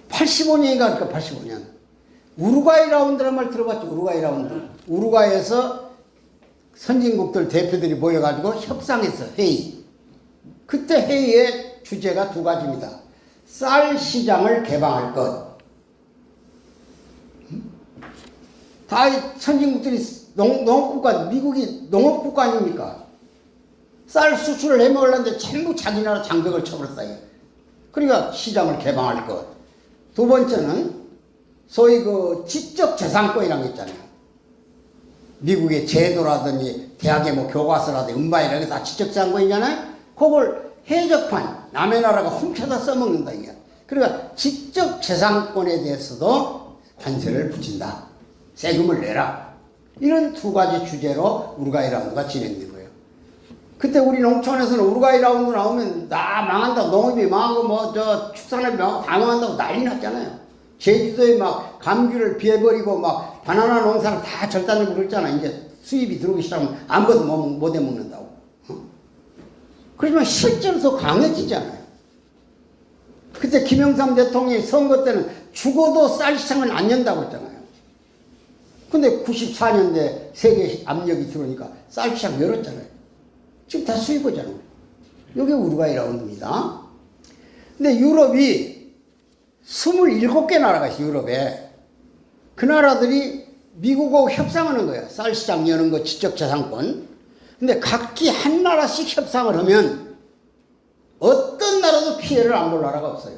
85년인가 그러니까 85년. 우루과이 라운드라는 말 들어봤죠? 우루과이 라운드. 우루과이에서 선진국들 대표들이 모여가지고 협상했어, 회의. 그때 회의의 주제가 두 가지입니다. 쌀 시장을 개방할 것. 다 선진국들이 농업국가, 미국이 농업국가 아닙니까? 쌀 수출을 해먹으려는데 전부 자기 나라 장벽을 쳐버렸다. 그러니까 시장을 개방할 것. 두 번째는 소위 그 지적재산권이라는 게 있잖아요. 미국의 제도라든지 대학의 뭐 교과서라든지 음반이라는 게 다 지적재산권이잖아요. 그걸 해적판, 남의 나라가 훔쳐다 써먹는다 이게. 그러니까 지적재산권에 대해서도 관세를 붙인다. 세금을 내라. 이런 두 가지 주제로 우루과이 라운드가 진행된 거예요. 그때 우리 농촌에서는 우루과이 라운드 나오면 나 망한다고, 농업이 망하고 뭐 축산업이 망하고 다 망한다고 난리 났잖아요. 제주도에 막 감귤을 비해버리고 막 바나나 농사를 다 절단하고 그랬잖아. 이제 수입이 들어오기 시작하면 아무것도 못 해먹는다고. 그렇지만 실제로 더 강해지잖아요. 그때 김영삼 대통령이 선거 때는 죽어도 쌀 시장은 안 연다고 했잖아요. 근데 94년대 세계 압력이 들어오니까 쌀 시장 열었잖아요. 지금 다 수입하잖아요. 이게 우루과이 라운드입니다. 근데 유럽이 27개 나라가 있어요, 유럽에. 그 나라들이 미국하고 협상하는 거야. 쌀 시장 여는 거, 지적재산권. 근데 각기 한 나라씩 협상을 하면 어떤 나라도 피해를 안 볼 나라가 없어요.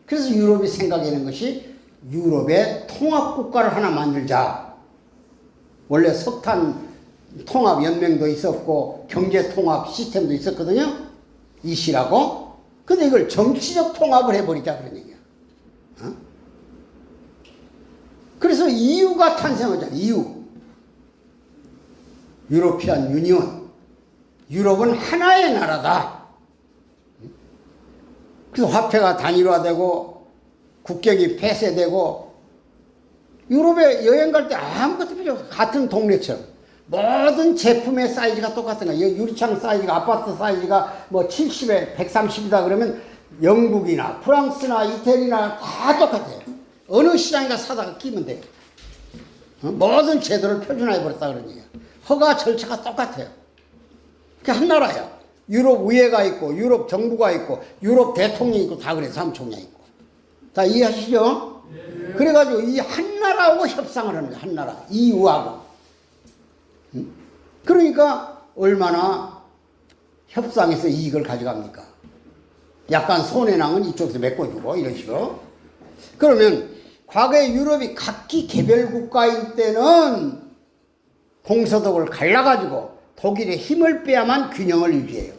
그래서 유럽이 생각하는 것이 유럽의 통합국가를 하나 만들자. 원래 석탄 통합연맹도 있었고 경제통합 시스템도 있었거든요. 이시라고. 근데 이걸 정치적 통합을 해버리자 그런 얘기야. 어? 그래서 EU가 탄생하잖아. EU. 유로피안 유니온. 유럽은 하나의 나라다. 그래서 화폐가 단일화되고 국경이 폐쇄되고 유럽에 여행 갈 때 아무것도 필요 없어. 같은 동네처럼. 모든 제품의 사이즈가 똑같은 거야. 유리창 사이즈가, 아파트 사이즈가 뭐 70에 130이다 그러면 영국이나 프랑스나 이태리나 다 똑같아요. 어느 시장에 사다가 끼면 돼요. 모든 제도를 표준화해버렸다 그런 얘기야. 허가 절차가 똑같아요. 그게 한 나라야. 유럽 의회가 있고, 유럽 정부가 있고, 유럽 대통령이 있고, 다 그래. 사무총장이 있고. 다 이해하시죠? 네. 그래가지고 이 한 나라하고 협상을 하는 거야. 한 나라. EU하고. 그러니까 얼마나 협상에서 이익을 가져갑니까? 약간 손해낭은 이쪽에서 메꿔주고 이런 식으로. 그러면 과거에 유럽이 각기 개별 국가일 때는 동서독을 갈라가지고 독일의 힘을 빼야만 균형을 유지해요.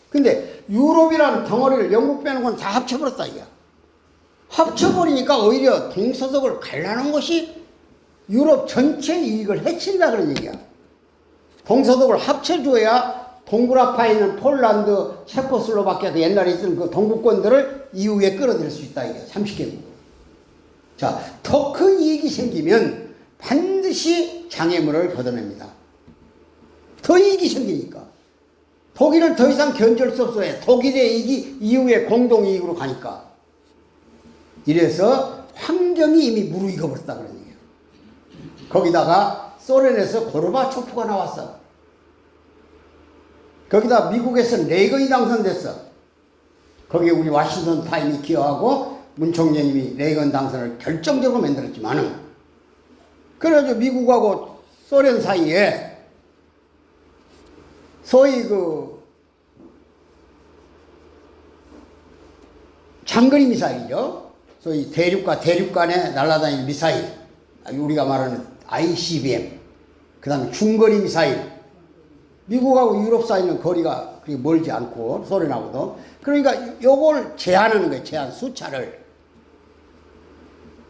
근데 유럽이라는 덩어리를 영국 빼는 건 다 합쳐버렸다 이거야. 합쳐버리니까 오히려 동서독을 갈라는 것이 유럽 전체 이익을 해친다 그런 얘기야. 동서독을 합쳐줘야 동구라파에 있는 폴란드, 체코슬로바키아 옛날에 있던 그 동구권들을 이후에 끌어들일 수 있다 이게 30개국. 자, 더 큰 이익이 생기면 반드시 장애물을 걷어냅니다. 더 이익이 생기니까. 독일은 더 이상 견딜 수 없어요. 독일의 이익이 이후에 공동이익으로 가니까. 이래서 환경이 이미 무르익어 버렸다 그런 얘기예요. 거기다가 소련에서 고르바초프가 나왔어. 거기다 미국에서 레이건이 당선됐어. 거기에 우리 워싱턴 타임이 기여하고 문 총재님이 레이건 당선을 결정적으로 만들었지만은, 그래가지고 미국하고 소련 사이에 소위 그 장거리 미사일이죠. 소위 대륙과 대륙 간에 날아다니는 미사일. 우리가 말하는 ICBM. 그 다음에 중거리 미사일. 미국하고 유럽 사이는 거리가 그렇게 멀지 않고, 소련하고도. 그러니까 요걸 제한하는 거예요. 제한 숫자를.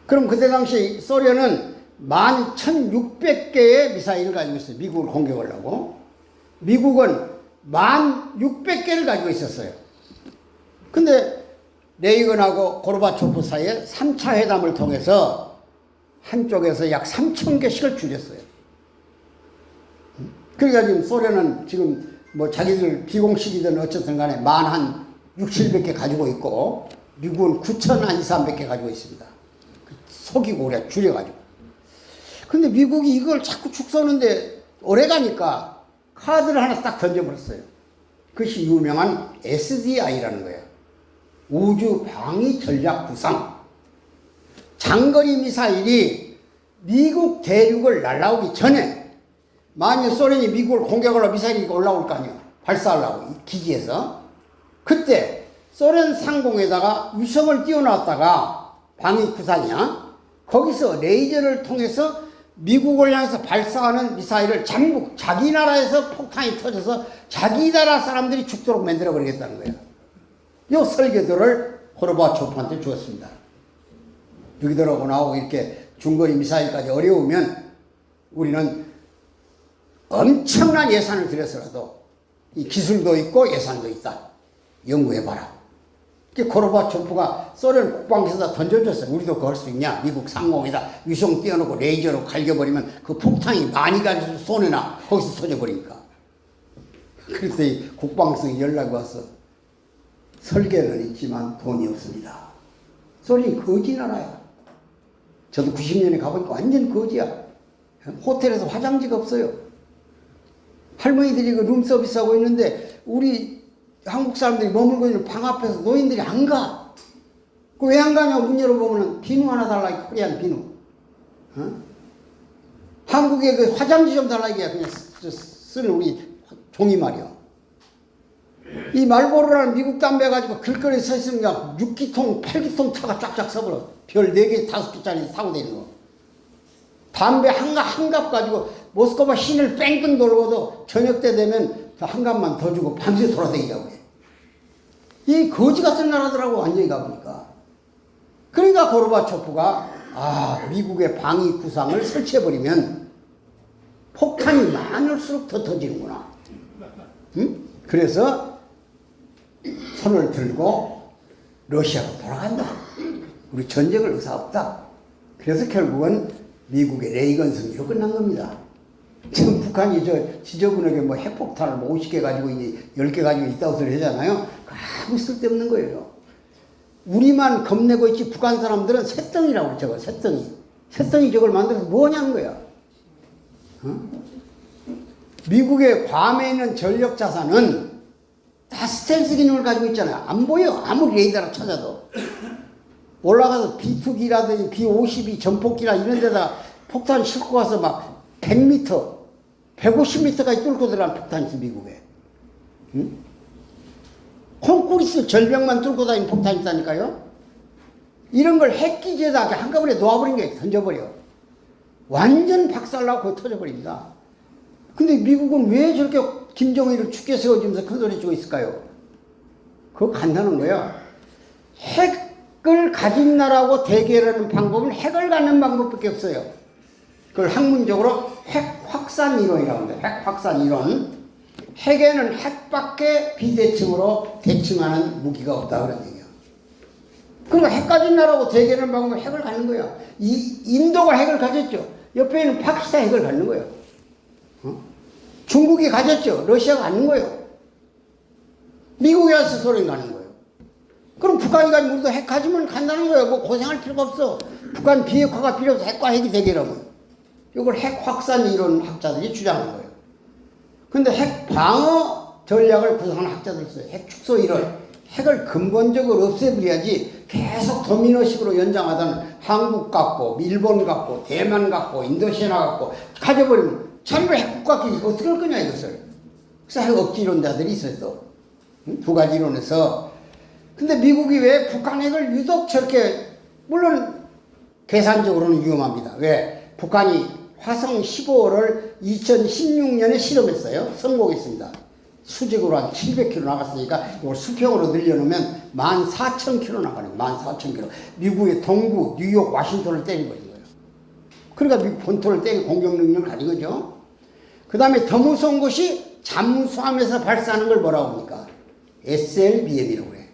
그럼 그때 당시 소련은 11,600개의 미사일을 가지고 있어요. 미국을 공격하려고. 미국은 1,600개를 가지고 있었어요. 근데 레이건하고 고르바초프 사이에 3차 회담을 통해서 한쪽에서 약 3,000개씩을 줄였어요. 그러니까 지금 소련은 지금 뭐 자기들 비공식이든 어쨌든 간에 한 6,700개 가지고 있고, 미국은 9,200개 가지고 있습니다. 속이고 그래, 줄여가지고. 근데 미국이 이걸 자꾸 축소하는데 오래 가니까 카드를 하나 딱 던져버렸어요. 그것이 유명한 SDI라는 거예요. 우주 방위 전략 구상. 장거리 미사일이 미국 대륙을 날아오기 전에, 만일 소련이 미국을 공격하려고 미사일이 올라올 거 아니에요. 발사하려고, 기지에서. 그때 소련 상공에다가 위성을 띄워놨다가, 방위 구상이야. 거기서 레이저를 통해서 미국을 향해서 발사하는 미사일을 전부 자기 나라에서 폭탄이 터져서 자기 나라 사람들이 죽도록 만들어버리겠다는 거예요. 이 설계도를 고르바초프한테 주었습니다. 여기들하고 나오고 이렇게 중거리 미사일까지 어려우면 우리는 엄청난 예산을 들여서라도 이 기술도 있고 예산도 있다. 연구해봐라. 고르바초프가 소련 국방에서 던져줬어요. 우리도 그럴 수 있냐? 미국 상공에다 위성 띄워놓고 레이저로 갈겨버리면 그 폭탄이 많이 가지고 손에나 거기서 터져버리니까. 그래서 이 국방성이 연락이 와서 설계는 있지만 돈이 없습니다. 소련이 거지 나라야. 저도 90년에 가보니까 완전 거지야. 호텔에서 화장지가 없어요. 할머니들이 그 룸서비스하고 있는데 우리 한국 사람들이 머물고 있는 방 앞에서 노인들이 안 가. 그 왜 안 가냐고 문 열어보면 비누 하나 달라, 코리안 비누. 어? 한국에 그 화장지 좀 달라 이게 그냥 쓰는 우리 종이 말이요. 이 말보로라는 미국 담배 가지고 길거리에 서 있으면 그냥 6기통, 8기통 차가 쫙쫙 서버려. 별 4개, 5개짜리 사고 다니는 거. 담배 한 갑 가지고 모스크바 시내를 뺑뺑 돌고도 저녁 때 되면 한 갑만 더 주고 밤새 돌아다니자고 해. 이 거지 같은 나라더라고, 완전히 가보니까. 그러니까 고르바초프가 미국의 방위 구상을 설치해버리면 폭탄이 많을수록 더 터지는구나. 응? 그래서 손을 들고 러시아로 돌아간다. 우리 전쟁을 의사 없다. 그래서 결국은 미국의 레이건 승리로 끝난 겁니다. 지금 북한이 지저분하게 핵폭탄을 50개 가지고 이제 10개 가지고 있다고 소리 하잖아요. 아무 쓸데없는 거예요. 우리만 겁내고 있지 북한 사람들은 새덩이라고 저거 새덩이 저걸 만들어서 뭐냐는 거야. 어? 미국의 괌에 있는 전력 자산은 다 스텔스 기능을 가지고 있잖아요. 안 보여. 아무리 레이더로 찾아도. 올라가서 B2기라든지 B52 전폭기라 이런 데다 폭탄 싣고 가서 막 100m, 150m까지 뚫고 들어간 폭탄이 있어, 미국에. 응? 콘크리트 절벽만 뚫고 다니는 폭탄이 있다니까요. 이런 걸 핵기지에다 한꺼번에 놓아버린 게 던져버려. 완전 박살나고 터져버립니다. 근데 미국은 왜 저렇게 김정일을 죽게 세워주면서 큰 소리 치고 있을까요? 그거 간단한 거야. 핵을 가진 나라하고 대결하는 방법은 핵을 갖는 방법밖에 없어요. 그걸 학문적으로 핵 확산 이론이라고 합니다. 핵 확산 이론. 핵에는 핵밖에 비대칭으로 대칭하는 무기가 없다 그런 얘기야. 그러니까 핵 가진 나라하고 대결하는 방법은 핵을 갖는 거야. 인도가 핵을 가졌죠. 옆에 있는 파키스탄 핵을 갖는 거예요. 어? 중국이 가졌죠. 러시아가 갖는 거예요. 미국이 와서 소련이 갖는 거예요. 그럼 북한이 가지면 우리도 핵 가지면 간다는 거예요. 뭐 고생할 필요가 없어. 북한 비핵화가 필요 없어. 핵과 핵이 대결하면. 이걸 핵 확산 이론 학자들이 주장하는 거예요. 근데 핵 방어 전략을 구성하는 학자들 있어요. 핵 축소 이론. 핵을 근본적으로 없애버려야지 계속 도미노식으로 연장하다는 한국 갖고, 일본 갖고, 대만 갖고, 인도시아 갖고 가져버리면 전부 핵국가끼리 어떻게 할 거냐 이것을. 그래서 핵 억지 이론자들이 있어요 또. 두 가지 이론에서. 근데 미국이 왜 북한 핵을 유독 저렇게, 물론 계산적으로는 위험합니다. 왜? 북한이 화성 15호를 2016년에 실험했어요. 성공했습니다. 수직으로 한 700km 나갔으니까 이걸 수평으로 늘려놓으면 14,000km 나가네요. 14,000km. 미국의 동부, 뉴욕, 와싱턴을 때려버린 거예요. 그러니까 미국 본토를 때리는 공격 능력을 가진 거죠. 그 다음에 더 무서운 것이 잠수함에서 발사하는 걸 뭐라고 합니까? SLBM이라고 그래.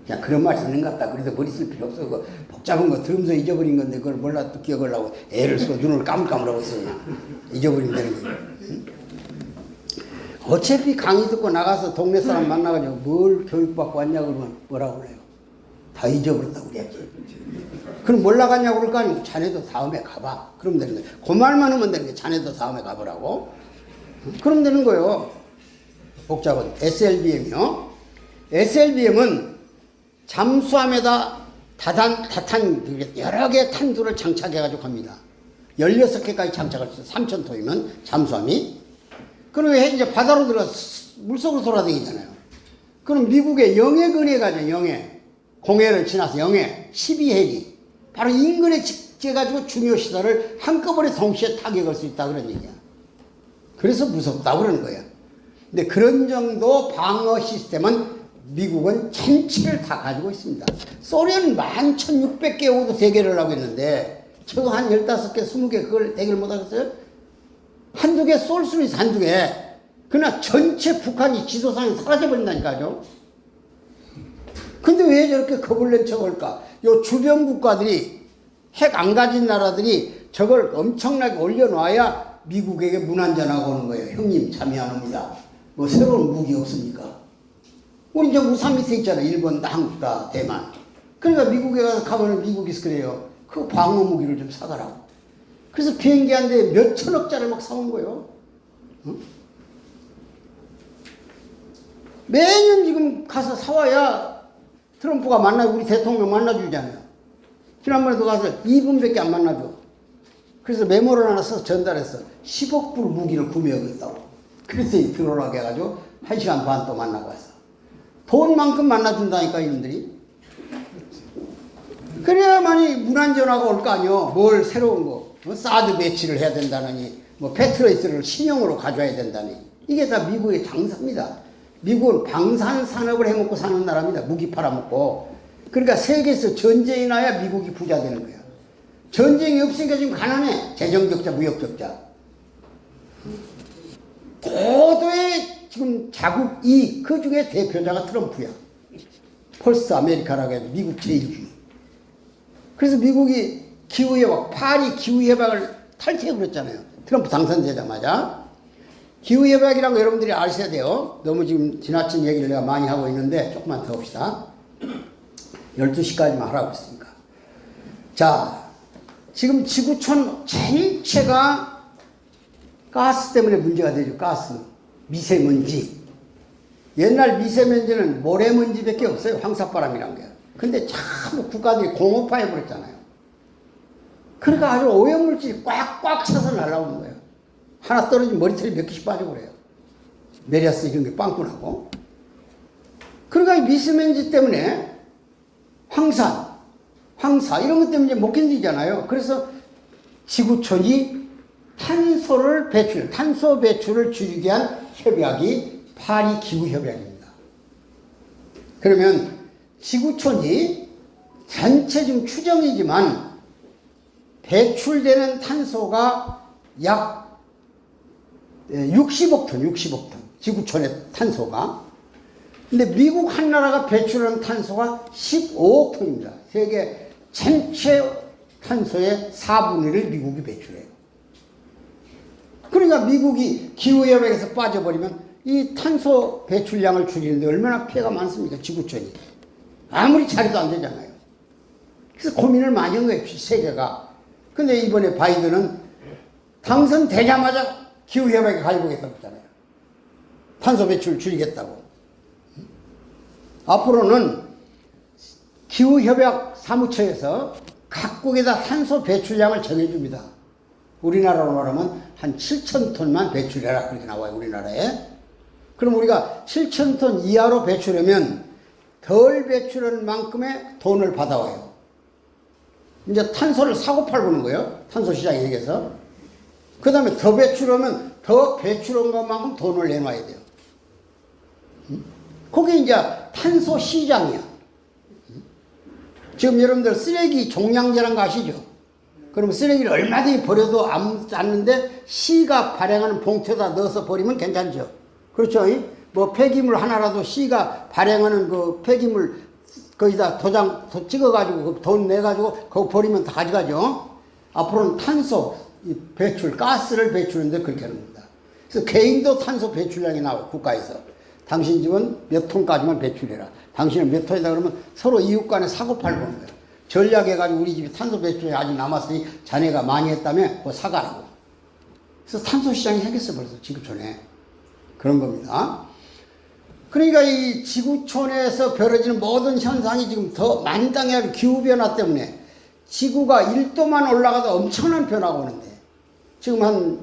그냥 그런 말이 있는 것 같다. 그래도 머리 쓸 필요 없어. 그거 복잡한 거 들으면서 잊어버린 건데 그걸 몰라 또 기억하려고 애를 쓰고 눈을 까물까물하고 있어요. 잊어버리면 되는 거예요. 응? 어차피 강의 듣고 나가서 동네 사람 만나가지고 뭘 교육받고 왔냐고 그러면 뭐라고 그래요? 다 잊어버렸다고 그래야지. 그럼 뭘 나갔냐고 그럴 거 아니에요. 자네도 다음에 가봐. 그러면 되는 거예요. 그 말만 하면 되는 거예요. 자네도 다음에 가보라고. 그러면 되는 거예요. 복잡은 SLBM이요. SLBM은 잠수함에다 다탄 여러 개의 탄두를 장착해가지고 갑니다. 16개까지 장착할 수 있어요. 3,000톤이면 잠수함이. 그럼 이제 바다로 들어가서 물속으로 돌아다니잖아요. 그럼 미국의 영해근해 가죠. 공해를 지나서 영해 12해리. 바로 인근에 직제가지고 중요 시설을 한꺼번에 동시에 타격할 수 있다 그런 얘기야. 그래서 무섭다고 그러는 거예요. 근데 그런 정도 방어 시스템은 미국은 전체를 다 가지고 있습니다. 소련 11,600개하고도 대결을 하고 있는데 저거 한 15개, 20개 그걸 대결 못 하겠어요? 한두 개 쏠 수는 있어, 한두 개. 그러나 전체 북한이 지도상에 사라져버린다니까요. 근데 왜 저렇게 겁을 낸 척 할까? 요 주변 국가들이, 핵 안 가진 나라들이 저걸 엄청나게 올려놔야 미국에게 문안전하고 오는 거예요. 형님, 잠이 안 옵니다. 뭐 새로운 무기 없습니까? 우리 이제 우산 밑에 있잖아. 일본, 한국과 대만. 그러니까 미국에 가면 미국에서 그래요. 그 방어 무기를 좀 사가라고. 그래서 비행기 한 대에 몇 천억짜리 막 사온 거예요. 어? 매년 지금 가서 사와야 트럼프가 우리 대통령 만나주잖아요. 지난번에도 가서 2분밖에 안 만나줘. 그래서 메모를 하나 써서 전달했어. 10억 불 무기를 구매하겠다고. 그래서 들어오라고 해가지고 1시간 반 또 만나고 왔어. 돈만큼 만나준다니까 이놈들이. 그래야만이 문안전화가 올 거 아니요. 뭘 새로운 거. 뭐 사드 배치를 해야 된다느니 뭐 패트레이스를 신형으로 가져와야 된다니. 이게 다 미국의 장사입니다. 미국은 방산 산업을 해먹고 사는 나라입니다. 무기 팔아먹고. 그러니까 세계에서 전쟁이 나야 미국이 부자 되는 거야. 전쟁이 없으니까 지금 가난해. 재정적자, 무역적자. 고도의 지금 자국 이익, 그 중에 대표자가 트럼프야. 펄스 아메리카라고 해서 미국 제일주의. 그래서 미국이 기후협약, 파리 기후협약을 탈퇴해버렸잖아요. 트럼프 당선되자마자. 기후협약이라고 여러분들이 아셔야 돼요. 너무 지금 지나친 얘기를 내가 많이 하고 있는데 조금만 더 합시다. 12시까지만 하라고 했으니까. 자, 지금 지구촌 전체가 가스 때문에 문제가 되죠. 가스, 미세먼지. 옛날 미세먼지는 모래먼지밖에 없어요. 황사바람이란 게. 근데 참 국가들이 공업화해버렸잖아요. 그러니까 아주 오염물질이 꽉꽉 차서 날아오는 거예요. 하나 떨어지면 머리털이 몇 개씩 빠지고 그래요. 메리아스 이런 게 빵꾸 나고. 그러니까 이 미세먼지 때문에 황사 이런 것 때문에 못 견디잖아요. 그래서 지구촌이 탄소 배출을 줄이기 위한 협약이 파리 기후협약입니다. 그러면 지구촌이 전체 지금 추정이지만 배출되는 탄소가 약 60억 톤, 지구촌의 탄소가. 근데 미국 한 나라가 배출하는 탄소가 15억 톤입니다. 세계 전체 탄소의 4분의 1을 미국이 배출해요. 그러니까 미국이 기후협약에서 빠져버리면 이 탄소 배출량을 줄이는데 얼마나 피해가 많습니까? 지구촌이. 아무리 잘해도 안 되잖아요. 그래서 고민을 많이 한 거예요. 세계가. 근데 이번에 바이든은 당선되자마자 기후협약에 가입하겠다고 했잖아요. 탄소 배출 줄이겠다고. 앞으로는 기후협약 사무처에서 각국에다 탄소 배출량을 정해줍니다. 우리나라로 말하면 한 7,000톤만 배출해라. 그렇게 나와요. 우리나라에. 그럼 우리가 7,000톤 이하로 배출하면 덜 배출한 만큼의 돈을 받아와요. 이제 탄소를 사고 팔고는 거예요. 탄소 시장에 의해서. 그 다음에 더 배출하면 더 배출한 것만큼 돈을 내놔야 돼요. 그게 이제 탄소 시장이야. 지금 여러분들 쓰레기 종량제라는 거 아시죠? 그럼 쓰레기를 얼마든지 버려도 않는데 시가 발행하는 봉투에다 넣어서 버리면 괜찮죠. 그렇죠? 뭐 폐기물 하나라도 시가 발행하는 그 폐기물 거기다 도장 찍어가지고 돈 내가지고 그거 버리면 다 가져가죠. 앞으로는 탄소 배출, 가스를 배출하는데 그렇게 하는 겁니다. 그래서 개인도 탄소 배출량이 나와요. 국가에서. 당신 집은 몇 톤까지만 배출해라. 당신은 몇 톤이다 그러면 서로 이웃 간에 사고 팔고 하는 거예요. 전략해가지고 우리 집이 탄소 배출이 아직 남았으니 자네가 많이 했다면 그거 사가라고. 그래서 탄소 시장이 생겼어 벌써 지구촌에. 그런 겁니다. 그러니까 이 지구촌에서 벌어지는 모든 현상이 지금 더 만당해가지고 기후변화 때문에 지구가 1도만 올라가도 엄청난 변화가 오는데 지금 한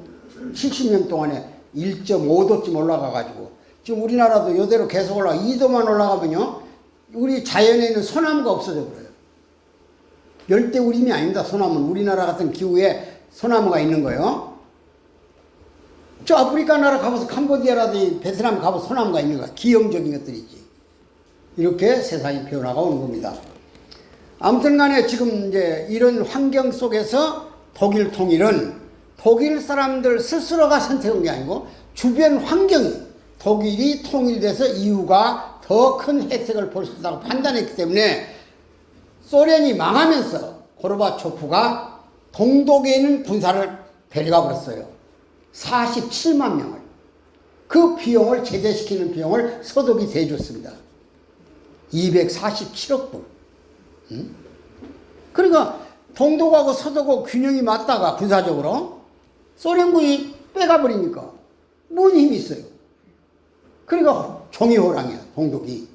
70년 동안에 1.5도쯤 올라가가지고 지금 우리나라도 이대로 계속 올라가 2도만 올라가면요 우리 자연에 있는 소나무가 없어져 버려요. 열대우림이 아닙니다. 소나무는 우리나라 같은 기후에 소나무가 있는 거예요. 저 아프리카 나라 가봐서 캄보디아라든지 베트남 가봐서 소나무가 있는 거야. 기형적인 것들이지. 이렇게 세상이 변화가 오는 겁니다. 아무튼 간에 지금 이제 이런 환경 속에서 독일 통일은 독일 사람들 스스로가 선택한 게 아니고 주변 환경이 독일이 통일돼서 EU가 더 큰 혜택을 볼 수 있다고 판단했기 때문에 소련이 망하면서 고르바초프가 동독에 있는 군사를 데려가 버렸어요. 47만 명을. 그 비용을 제재시키는 비용을 서독이 대줬습니다. 247억 불. 그러니까 동독하고 서독하고 균형이 맞다가 군사적으로 소련군이 빼가버리니까 뭔 힘이 있어요. 그러니까 종이호랑이야 동독이.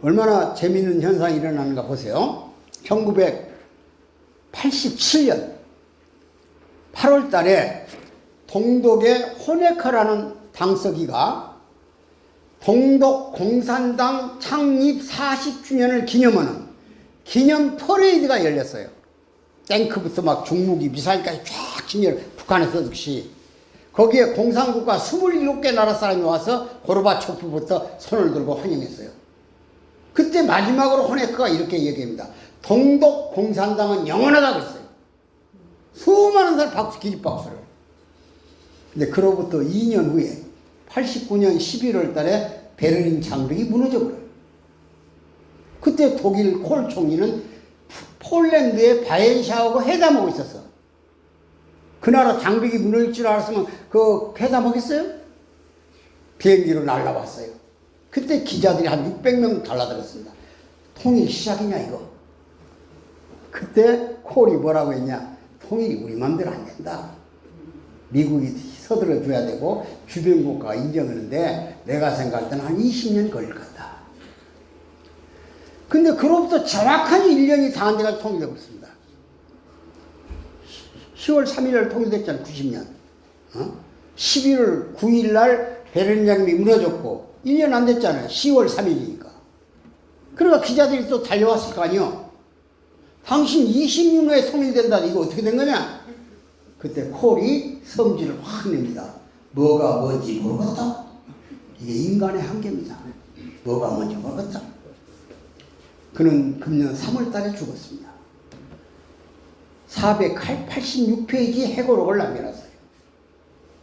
얼마나 재미있는 현상이 일어나는가 보세요. 1987년 8월 달에 동독의 호네카라는 당서기가 동독 공산당 창립 40주년을 기념하는 기념 퍼레이드가 열렸어요. 탱크부터 막 중무기, 미사일까지 쫙 진열, 북한에 서듯이. 거기에 공산국가 27개 나라 사람이 와서 고르바초프부터 손을 들고 환영했어요. 그때 마지막으로 호네크가 이렇게 얘기합니다. 동독 공산당은 영원하다고 했어요. 수많은 사람 박수, 기립박수를. 근데 그로부터 2년 후에 89년 11월 달에 베를린 장벽이 무너져버려요. 그때 독일 콜 총리는 폴란드의 바엔샤하고 회담하고 있었어. 그 나라 장벽이 무너질 줄 알았으면 그 회담하겠어요? 비행기로 날라왔어요. 그때 기자들이 한 600명 달라들었습니다. 통일 시작이냐 이거. 그때 콜이 뭐라고 했냐. 통일이 우리 맘대로 안 된다. 미국이 서들어줘야 되고 주변 국가가 인정하는데 내가 생각할 때는 한 20년 걸릴 거다. 근데 그로부터 정확하게 1년이 다 안 돼가지고 통일되고 있습니다. 10월 3일 통일됐잖아요. 90년. 11월 9일 날 베를린 장벽이 무너졌고 1년 안 됐잖아요. 10월 3일이니까. 그러니까 기자들이 또 달려왔을 거 아니요. 당신 20년 후에 통일된다. 이거 어떻게 된 거냐? 그때 콜이 성질을 확 냅니다. 뭐가 뭔지 모르겠다. 이게 인간의 한계입니다. 뭐가 뭔지 모르겠다. 그는 금년 3월 달에 죽었습니다. 486페이지 해고록을 남겨놨어요.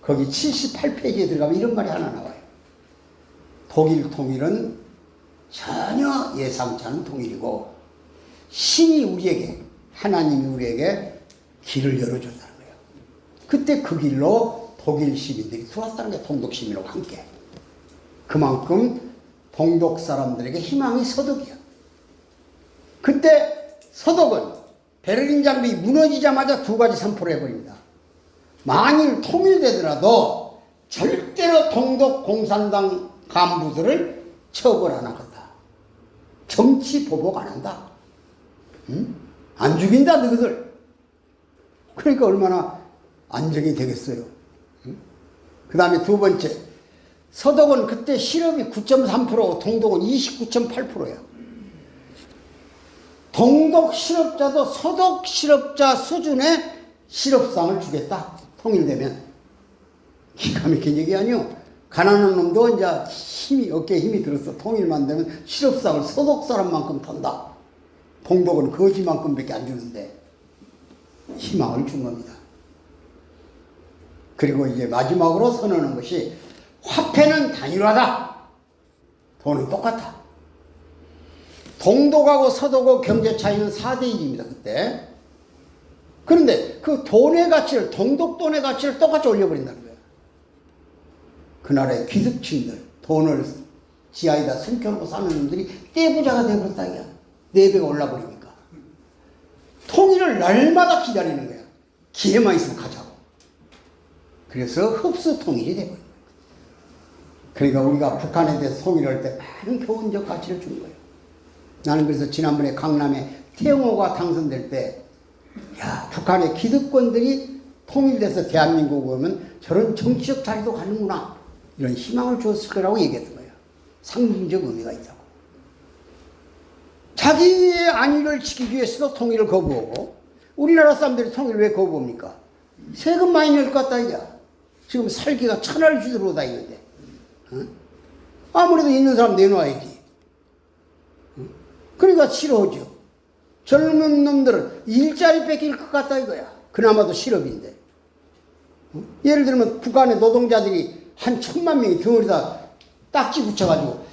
거기 78페이지에 들어가면 이런 말이 하나 나와요. 독일 통일은 전혀 예상치 않은 통일이고 신이 우리에게, 하나님이 우리에게 길을 열어준다는 거예요. 그때 그 길로 독일 시민들이 들어왔다는 게 동독 시민하고 함께. 그만큼 동독 사람들에게 희망이 서독이야. 그때 서독은 베를린 장벽이 무너지자마자 두 가지 선포를 해버립니다. 만일 통일되더라도 절대로 동독 공산당 간부들을 처벌 안 하겠다. 정치 보복 안 한다. 응? 안 죽인다 너희들. 그러니까 얼마나 안정이 되겠어요. 응? 그 다음에 두 번째, 서독은 그때 실업이 9.3%, 동독은 29.8%예요. 동독 실업자도 서독 실업자 수준의 실업상을 주겠다. 통일되면. 기가 막힌 얘기 아니요. 가난한 놈도 이제 힘이, 어깨에 힘이 들어서 통일만 되면 실업상을 서독 사람만큼 턴다. 동독은 거지만큼밖에 안 주는데 희망을 준 겁니다. 그리고 이제 마지막으로 선언한 것이 화폐는 단일화다. 돈은 똑같아. 동독하고 서독하고 경제 차이는 4대1입니다. 그때. 그런데 그 돈의 가치를, 동독 돈의 가치를 똑같이 올려버린다는 거예요. 그 나라의 귀득층들, 돈을 지하에다 숨겨놓고 사는 놈들이 떼부자가 되어버렸다 이거야. 4배가 올라버리니까. 통일을 날마다 기다리는 거야. 기회만 있으면 가자고. 그래서 흡수 통일이 되어버린 거예요. 그러니까 우리가 북한에 대해서 통일할 때 많은 교훈적 가치를 주는 거예요. 나는 그래서 지난번에 강남에 태영호가 당선될 때, 야, 북한의 기득권들이 통일돼서 대한민국 오면 저런 정치적 자리도 가는구나. 이런 희망을 주었을 거라고 얘기했던 거예요. 상징적 의미가 있다고. 자기의 안위를 지키기 위해서도 통일을 거부하고, 우리나라 사람들이 통일을 왜 거부합니까? 세금 많이 낼 것 같다, 이제. 지금 살기가 천하를 휘두르고 다니는데. 아무래도 있는 사람 내놔야지. 그러니까 싫어하죠. 젊은 놈들은 일자리 뺏길 것 같다 이거야. 그나마도 실업인데. 예를 들면 북한의 노동자들이 한 1000만 명이 덩어리다 딱지 붙여가지고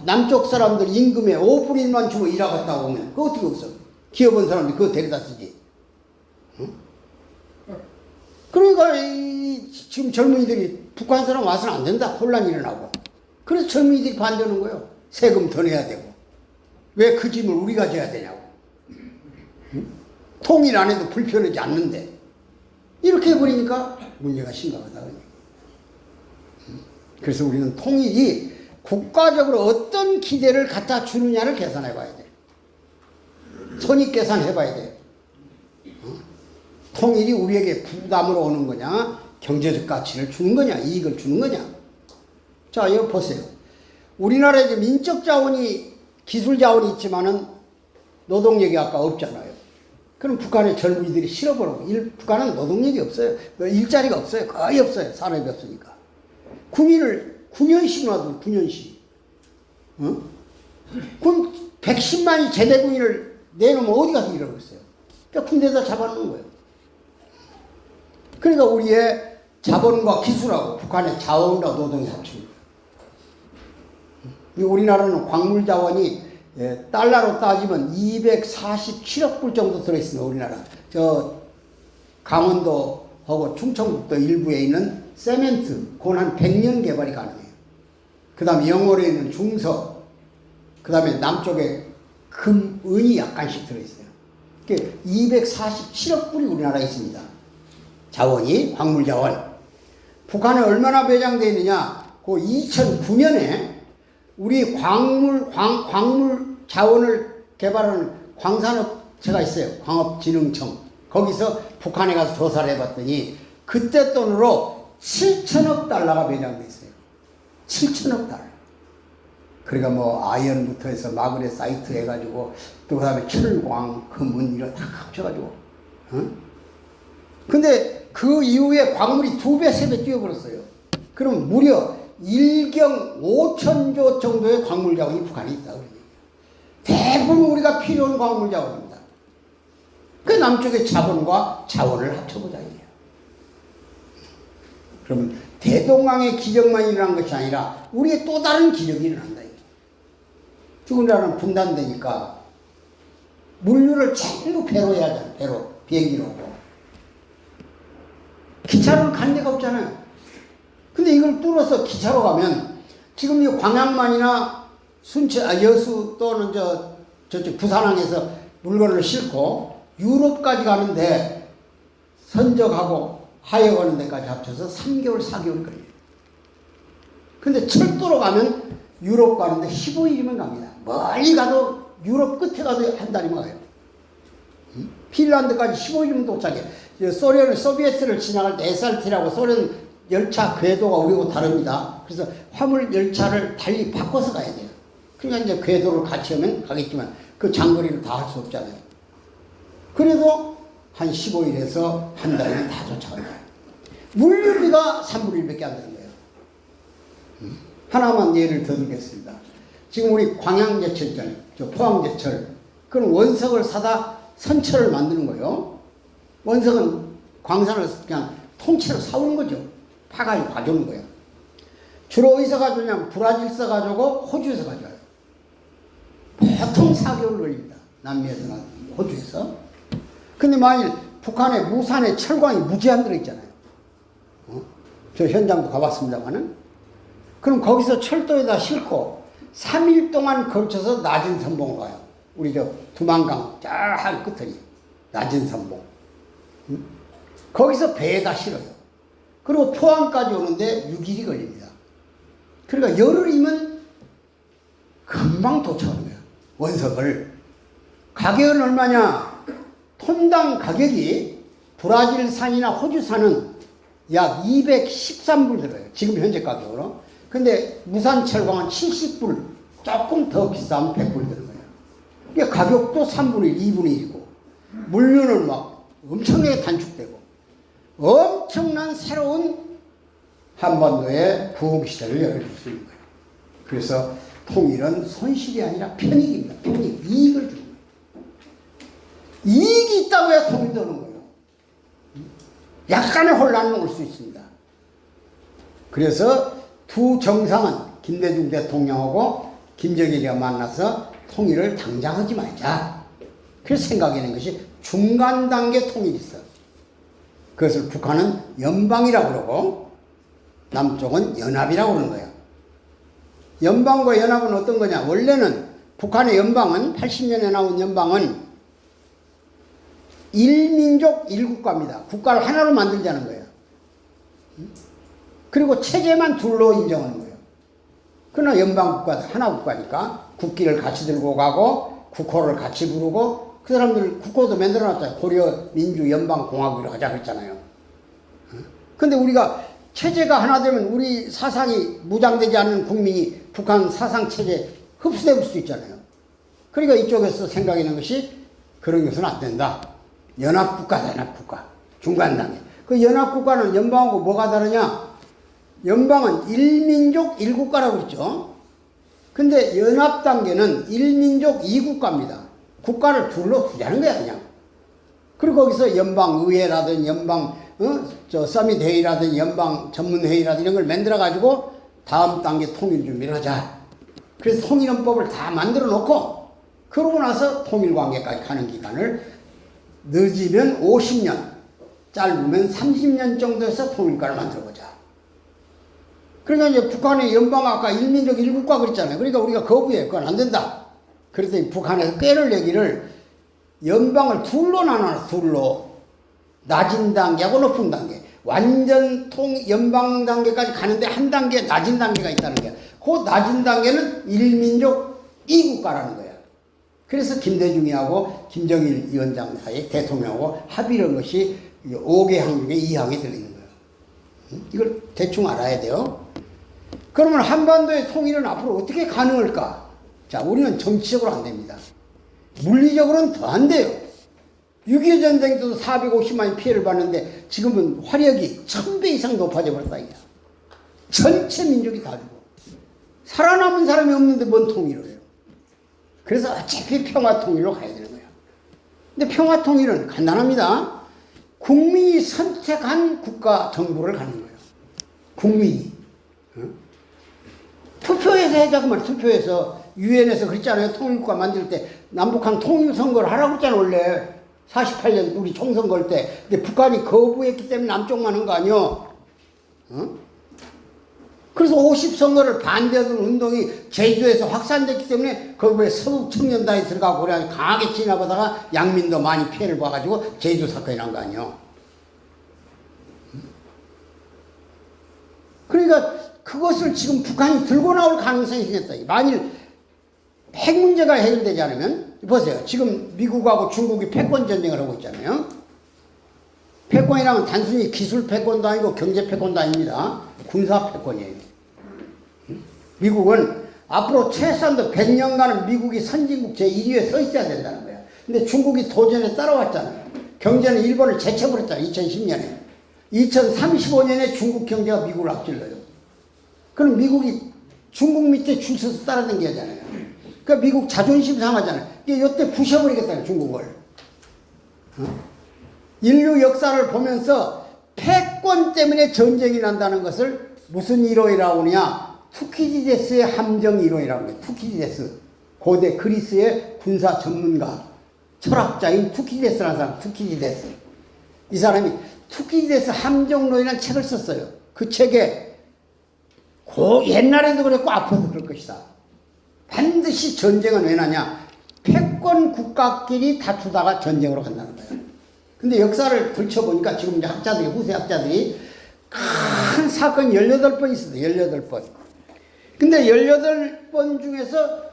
남쪽 사람들 임금의 5분의 1만 주고 일하겠다고 하면 그거 어떻게 없어? 기업원 사람들이 그거 데려다 쓰지. 그러니까 지금 젊은이들이 북한 사람 와서는 안 된다. 혼란이 일어나고. 그래서 젊은이들이 반대하는 거예요. 세금 더 내야 되고. 왜 그 짐을 우리가 져야 되냐고. 통일 안 해도 불편하지 않는데. 이렇게 해버리니까 문제가 심각하다. 그래서 우리는 통일이 국가적으로 어떤 기대를 갖다 주느냐를 계산해 봐야 돼. 손익 계산해 봐야 돼. 통일이 우리에게 부담으로 오는 거냐, 경제적 가치를 주는 거냐, 이익을 주는 거냐. 자, 이거 보세요. 우리나라에 이제 민적 자원이, 기술 자원이 있지만은 노동력이 아까 없잖아요. 그럼 북한의 젊은이들이 실어버리고, 북한은 노동력이 없어요. 일자리가 없어요. 거의 없어요. 산업이 없으니까. 군인을 9년씩 놔둬, 9년씩. 어? 그럼 110만이 제대군인을 내놓으면 어디 가서 일하겠어요? 그러니까 군대에다 잡아놓는 거예요. 그러니까 우리의 자본과 기술하고 북한의 자원과 노동이 합친 거예요. 우리나라는 광물 자원이 달러로 따지면 247억 불 정도 들어있습니다. 우리나라. 저 강원도하고 충청북도 일부에 있는 세멘트, 그건 한 100년 개발이 가능해요. 그 다음에 영월에 있는 중서, 그 다음에 남쪽에 금, 은이 약간씩 들어있어요. 247억 불이 우리나라에 있습니다. 자원이, 광물 자원. 북한에 얼마나 배당되어 있느냐? 그 2009년에 우리 광물 자원을 개발하는 광산업체가 있어요. 광업진흥청. 거기서 북한에 가서 조사를 해봤더니 그때 돈으로 7천억 달러가 배당되어 있어요. 7천억 달러. 그러니까 뭐 아이언부터 해서 마그네사이트 해가지고 또 그 다음에 철광, 금은 이런 다 합쳐가지고. 근데 그 이후에 광물이 2배, 3배 뛰어버렸어요. 그럼 무려 1경 5천조 정도의 광물 자원이 북한에 있다. 대부분 우리가 필요한 광물 자원입니다. 그 남쪽의 자본과 자원을 합쳐보자 이게요. 그러면 대동강의 기적만 일어난 것이 아니라 우리의 또 다른 기적이 일어난다. 우리나라는 분단되니까 물류를 전부 배로 해야 하잖아요. 배로, 비행기로 오고. 기차로는 간 데가 없잖아요. 근데 이걸 뚫어서 기차로 가면 지금 이 광양만이나 순천, 여수 또는 저쪽 부산항에서 물건을 싣고 유럽까지 가는데 선적하고 하역 오는 데까지 합쳐서 3개월, 4개월 걸려요. 근데 철도로 가면 유럽 가는데 15일이면 갑니다. 멀리 가도 유럽 끝에 가도 한 달이면 가요. 핀란드까지 15일이면 도착해. 소비에트를 지나갈 때 SRT라고 소련 열차 궤도가 우리하고 다릅니다. 그래서 화물 열차를 달리 바꿔서 가야 돼요. 그러니까 이제 궤도를 같이 하면 가겠지만 그 장거리를 다 할 수 없잖아요. 그래도 한 15일에서 한 달이면 다 도착합니다. 물류비가 3분의 1밖에 안 되는 거예요. 하나만 예를 더 들겠습니다. 지금 우리 광양제철 있잖아요. 저 포항제철. 그런 원석을 사다 선철을 만드는 거예요. 원석은 광산을 그냥 통째로 사오는 거죠. 파가지고 가져오는 거예요. 주로 어디서 가져오냐면 브라질에서 가져오고 호주에서 가져와요. 보통 4개월 걸립니다. 남미에서나 호주에서. 근데 만일 북한의 무산에 철광이 무제한 들어있잖아요. 저 현장도 가봤습니다만은. 그럼 거기서 철도에다 싣고 3일 동안 걸쳐서 낮은 선봉으로 가요. 우리 저 두만강 쫙 끝에 낮은 선봉. 거기서 배에다 실어요. 그리고 포항까지 오는데 6일이 걸립니다. 그러니까 열흘이면 금방 도착하는 거예요. 원석을. 가격은 얼마냐? 톤당 가격이 브라질산이나 호주산은 약 213불 들어요. 지금 현재 가격으로. 근데 무산철광은 70불, 조금 더 비싸면 100불 드는 거예요. 그러니까 가격도 3분의 1, 2분의 1이고, 물류는 막 엄청나게 단축되고, 엄청난 새로운 한반도의 부흥시대를 열어줄 수 있는 거예요. 그래서 통일은 손실이 아니라 편익입니다. 편익, 이익을 주는 거예요. 이익이 있다고 해야 통일도 오는 거예요. 약간의 혼란은 올 수 있습니다. 그래서 두 정상은 김대중 대통령하고 김정일이가 만나서 통일을 당장 하지 말자. 그래서 생각해낸 것이 중간 단계 통일이 있어. 그것을 북한은 연방이라고 그러고 남쪽은 연합이라고 그러는 거예요. 연방과 연합은 어떤 거냐? 원래는 북한의 연방은 80년에 나온 연방은 일민족 일국가입니다. 국가를 하나로 만들자는 거예요. 그리고 체제만 둘로 인정하는 거예요. 그러나 연방국가 하나 국가니까 국기를 같이 들고 가고 국호를 같이 부르고 그 사람들 국고도 만들어놨잖아요. 고려민주연방공화국이라고 하자 그랬잖아요. 근데 우리가 체제가 하나 되면 우리 사상이 무장되지 않는 국민이 북한 사상체제에 흡수될 수 있잖아요. 그러니까 이쪽에서 생각하는 것이 그런 것은 안 된다. 연합국가다, 연합국가. 중간 단계. 그 연합국가는 연방하고 뭐가 다르냐? 연방은 일민족 일국가라고 그랬죠. 근데 연합 단계는 일민족 이국가입니다. 국가를 둘러 두자는 거야, 그냥. 그리고 거기서 연방의회라든 연방, 서밋 회의라든 연방 전문회의라든 이런 걸 만들어가지고 다음 단계 통일 준비를 하자. 그래서 통일헌법을 다 만들어 놓고, 그러고 나서 통일관계까지 가는 기간을 늦으면 50년, 짧으면 30년 정도에서 통일가를 만들어보자. 그러니까 이제 북한의 연방 아까 일민족 일국가 그랬잖아요. 그러니까 우리가 거부해. 그건 안 된다. 그랬더니 북한에서 꾀를 내기를 연방을 둘로 나눠, 둘로. 낮은 단계하고 높은 단계. 완전 연방 단계까지 가는데 한 단계 낮은 단계가 있다는 거야. 그 낮은 단계는 일민족 이국가라는 거야. 그래서 김대중이하고 김정일 위원장 사이에 대통령하고 합의한 것이 5개 항 중에 2항에 들어있는 거예요. 이걸 대충 알아야 돼요. 그러면 한반도의 통일은 앞으로 어떻게 가능할까? 자, 우리는 정치적으로 안 됩니다. 물리적으로는 더 안 돼요. 6.25 전쟁 때도 450만이 피해를 봤는데 지금은 화력이 1000배 이상 높아져 버렸다. 이게. 전체 민족이 다 죽어. 살아남은 사람이 없는데 뭔 통일을 해요. 그래서 어차피 평화통일로 가야 되는 거예요. 근데 평화통일은 간단합니다. 국민이 선택한 국가 정부를 갖는 거예요. 국민이. 투표해서 해자 그 말이에요. 투표해서 유엔에서 그랬잖아요. 통일국가 만들 때 남북한 통일선거를 하라고 했잖아요. 원래 48년 우리 총선거 때. 근데 북한이 거부했기 때문에 남쪽만 한 거 아니요. 그래서 50선거를 반대하던 운동이 제주에서 확산됐기 때문에 거기에 서북 청년단이 들어가고 그래 강하게 진압하다가 양민도 많이 피해를 봐가지고 제주 사건이 난 거 아니요. 그러니까 그것을 지금 북한이 들고 나올 가능성이 생겼다. 만일 핵 문제가 해결되지 않으면 보세요. 지금 미국하고 중국이 패권 전쟁을 하고 있잖아요. 패권이라면 단순히 기술 패권도 아니고 경제 패권도 아닙니다. 군사 패권이에요. 미국은 앞으로 최소한도 100년간은 미국이 선진국 제1위에 서 있어야 된다는 거야. 근데 중국이 도전에 따라왔잖아요. 경제는 일본을 제쳐버렸잖아요. 2010년에. 2035년에 중국 경제가 미국을 앞질러요. 그럼 미국이 중국 밑에 줄 서서 따라다니잖아요. 그러니까 미국 자존심 상하잖아요. 이게 이때 부셔버리겠다는 중국을. 인류 역사를 보면서 패권 때문에 전쟁이 난다는 것을 무슨 이론이라고 하느냐. 투키디데스의 함정 이론이라고 해요. 투키디데스. 고대 그리스의 군사 전문가. 철학자인 투키디데스라는 사람. 투키디데스. 이 사람이 투키디데스 함정론이라는 책을 썼어요. 그 책에 옛날에도 그랬고 앞으로도 그럴 것이다. 반드시 전쟁은 왜 나냐? 패권 국가끼리 다투다가 전쟁으로 간다는 거예요. 근데 역사를 들춰보니까 지금 이제 학자들이, 후세 학자들이 큰 사건 18번 있었어요. 18번. 근데 18번 중에서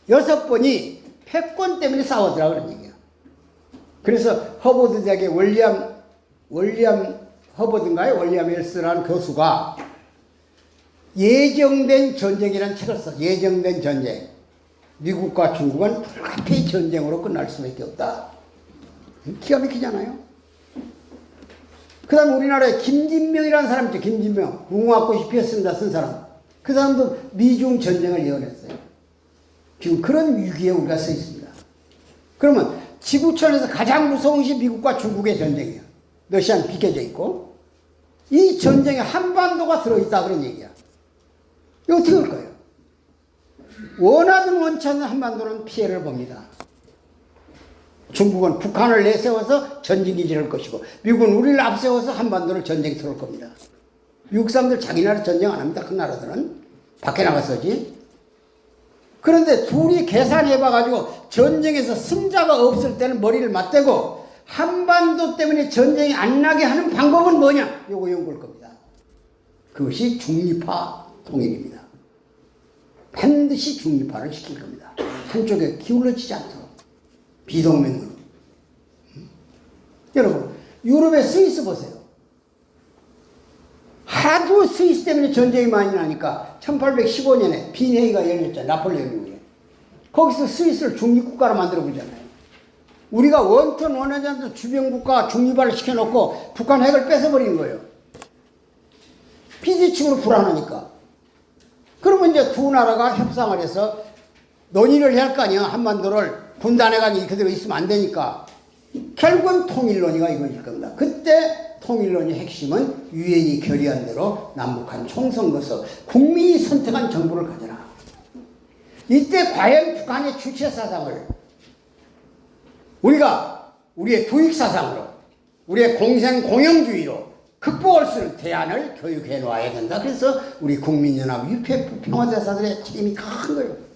16번이 패권 때문에 싸우더라 그런 얘기야. 그래서 허버드 대학의 월리엄 허버드인가요? 월리엄 웰스라는 교수가 예정된 전쟁이라는 책을 써. 예정된 전쟁. 미국과 중국은 불가피히 전쟁으로 끝날 수밖에 없다. 기가 막히잖아요. 그 다음 우리나라에 김진명이라는 사람 있죠. 김진명. 무궁화꽃이 피었습니다. 쓴 사람. 그 사람도 미중 전쟁을 예언했어요. 지금 그런 위기에 우리가 서 있습니다. 그러면 지구촌에서 가장 무서운 것이 미국과 중국의 전쟁이에요. 러시아는 비켜져 있고 이 전쟁에 한반도가 들어있다 그런 얘기야. 이거 어떻게 할 거예요? 원하든 원치 않는 한반도는 피해를 봅니다. 중국은 북한을 내세워서 전쟁기지를 할 것이고 미국은 우리를 앞세워서 한반도를 전쟁터로 할 겁니다. 미국 사람들 자기 나라 전쟁 안 합니다. 큰 나라들은. 밖에 나가서지. 그런데 둘이 계산해봐가지고 전쟁에서 승자가 없을 때는 머리를 맞대고 한반도 때문에 전쟁이 안 나게 하는 방법은 뭐냐? 요거 연구할 겁니다. 그것이 중립화 통일입니다. 반드시 중립화를 시킬 겁니다. 한쪽에 기울어지지 않도록. 비동맹으로. 여러분, 유럽의 스위스 보세요. 하도 스위스 때문에 전쟁이 많이 나니까 1815년에 빈회의가 열렸잖아요. 나폴레옹 이후에. 거기서 스위스를 중립국가로 만들어 보잖아요. 우리가 원턴 원하자도 주변국가 중립화를 시켜놓고 북한 핵을 뺏어버리는 거예요. 비대칭으로 불안하니까. 그러면 이제 두 나라가 협상을 해서 논의를 해야 할 거 아니야. 한반도를 분단해가지고 그대로 있으면 안 되니까. 결국은 통일론이가 이거일 겁니다. 그때 통일론의 핵심은 유엔이 결의한 대로 남북한 총선거에서 국민이 선택한 정부를 가져라. 이때 과연 북한의 주체 사상을 우리가 우리의 투익 사상으로 우리의 공생 공영주의로 극복할 수 있는 대안을 교육해 놔야 된다. 그래서 우리 국민연합 UPF 평화대사들의 책임이 큰 거예요.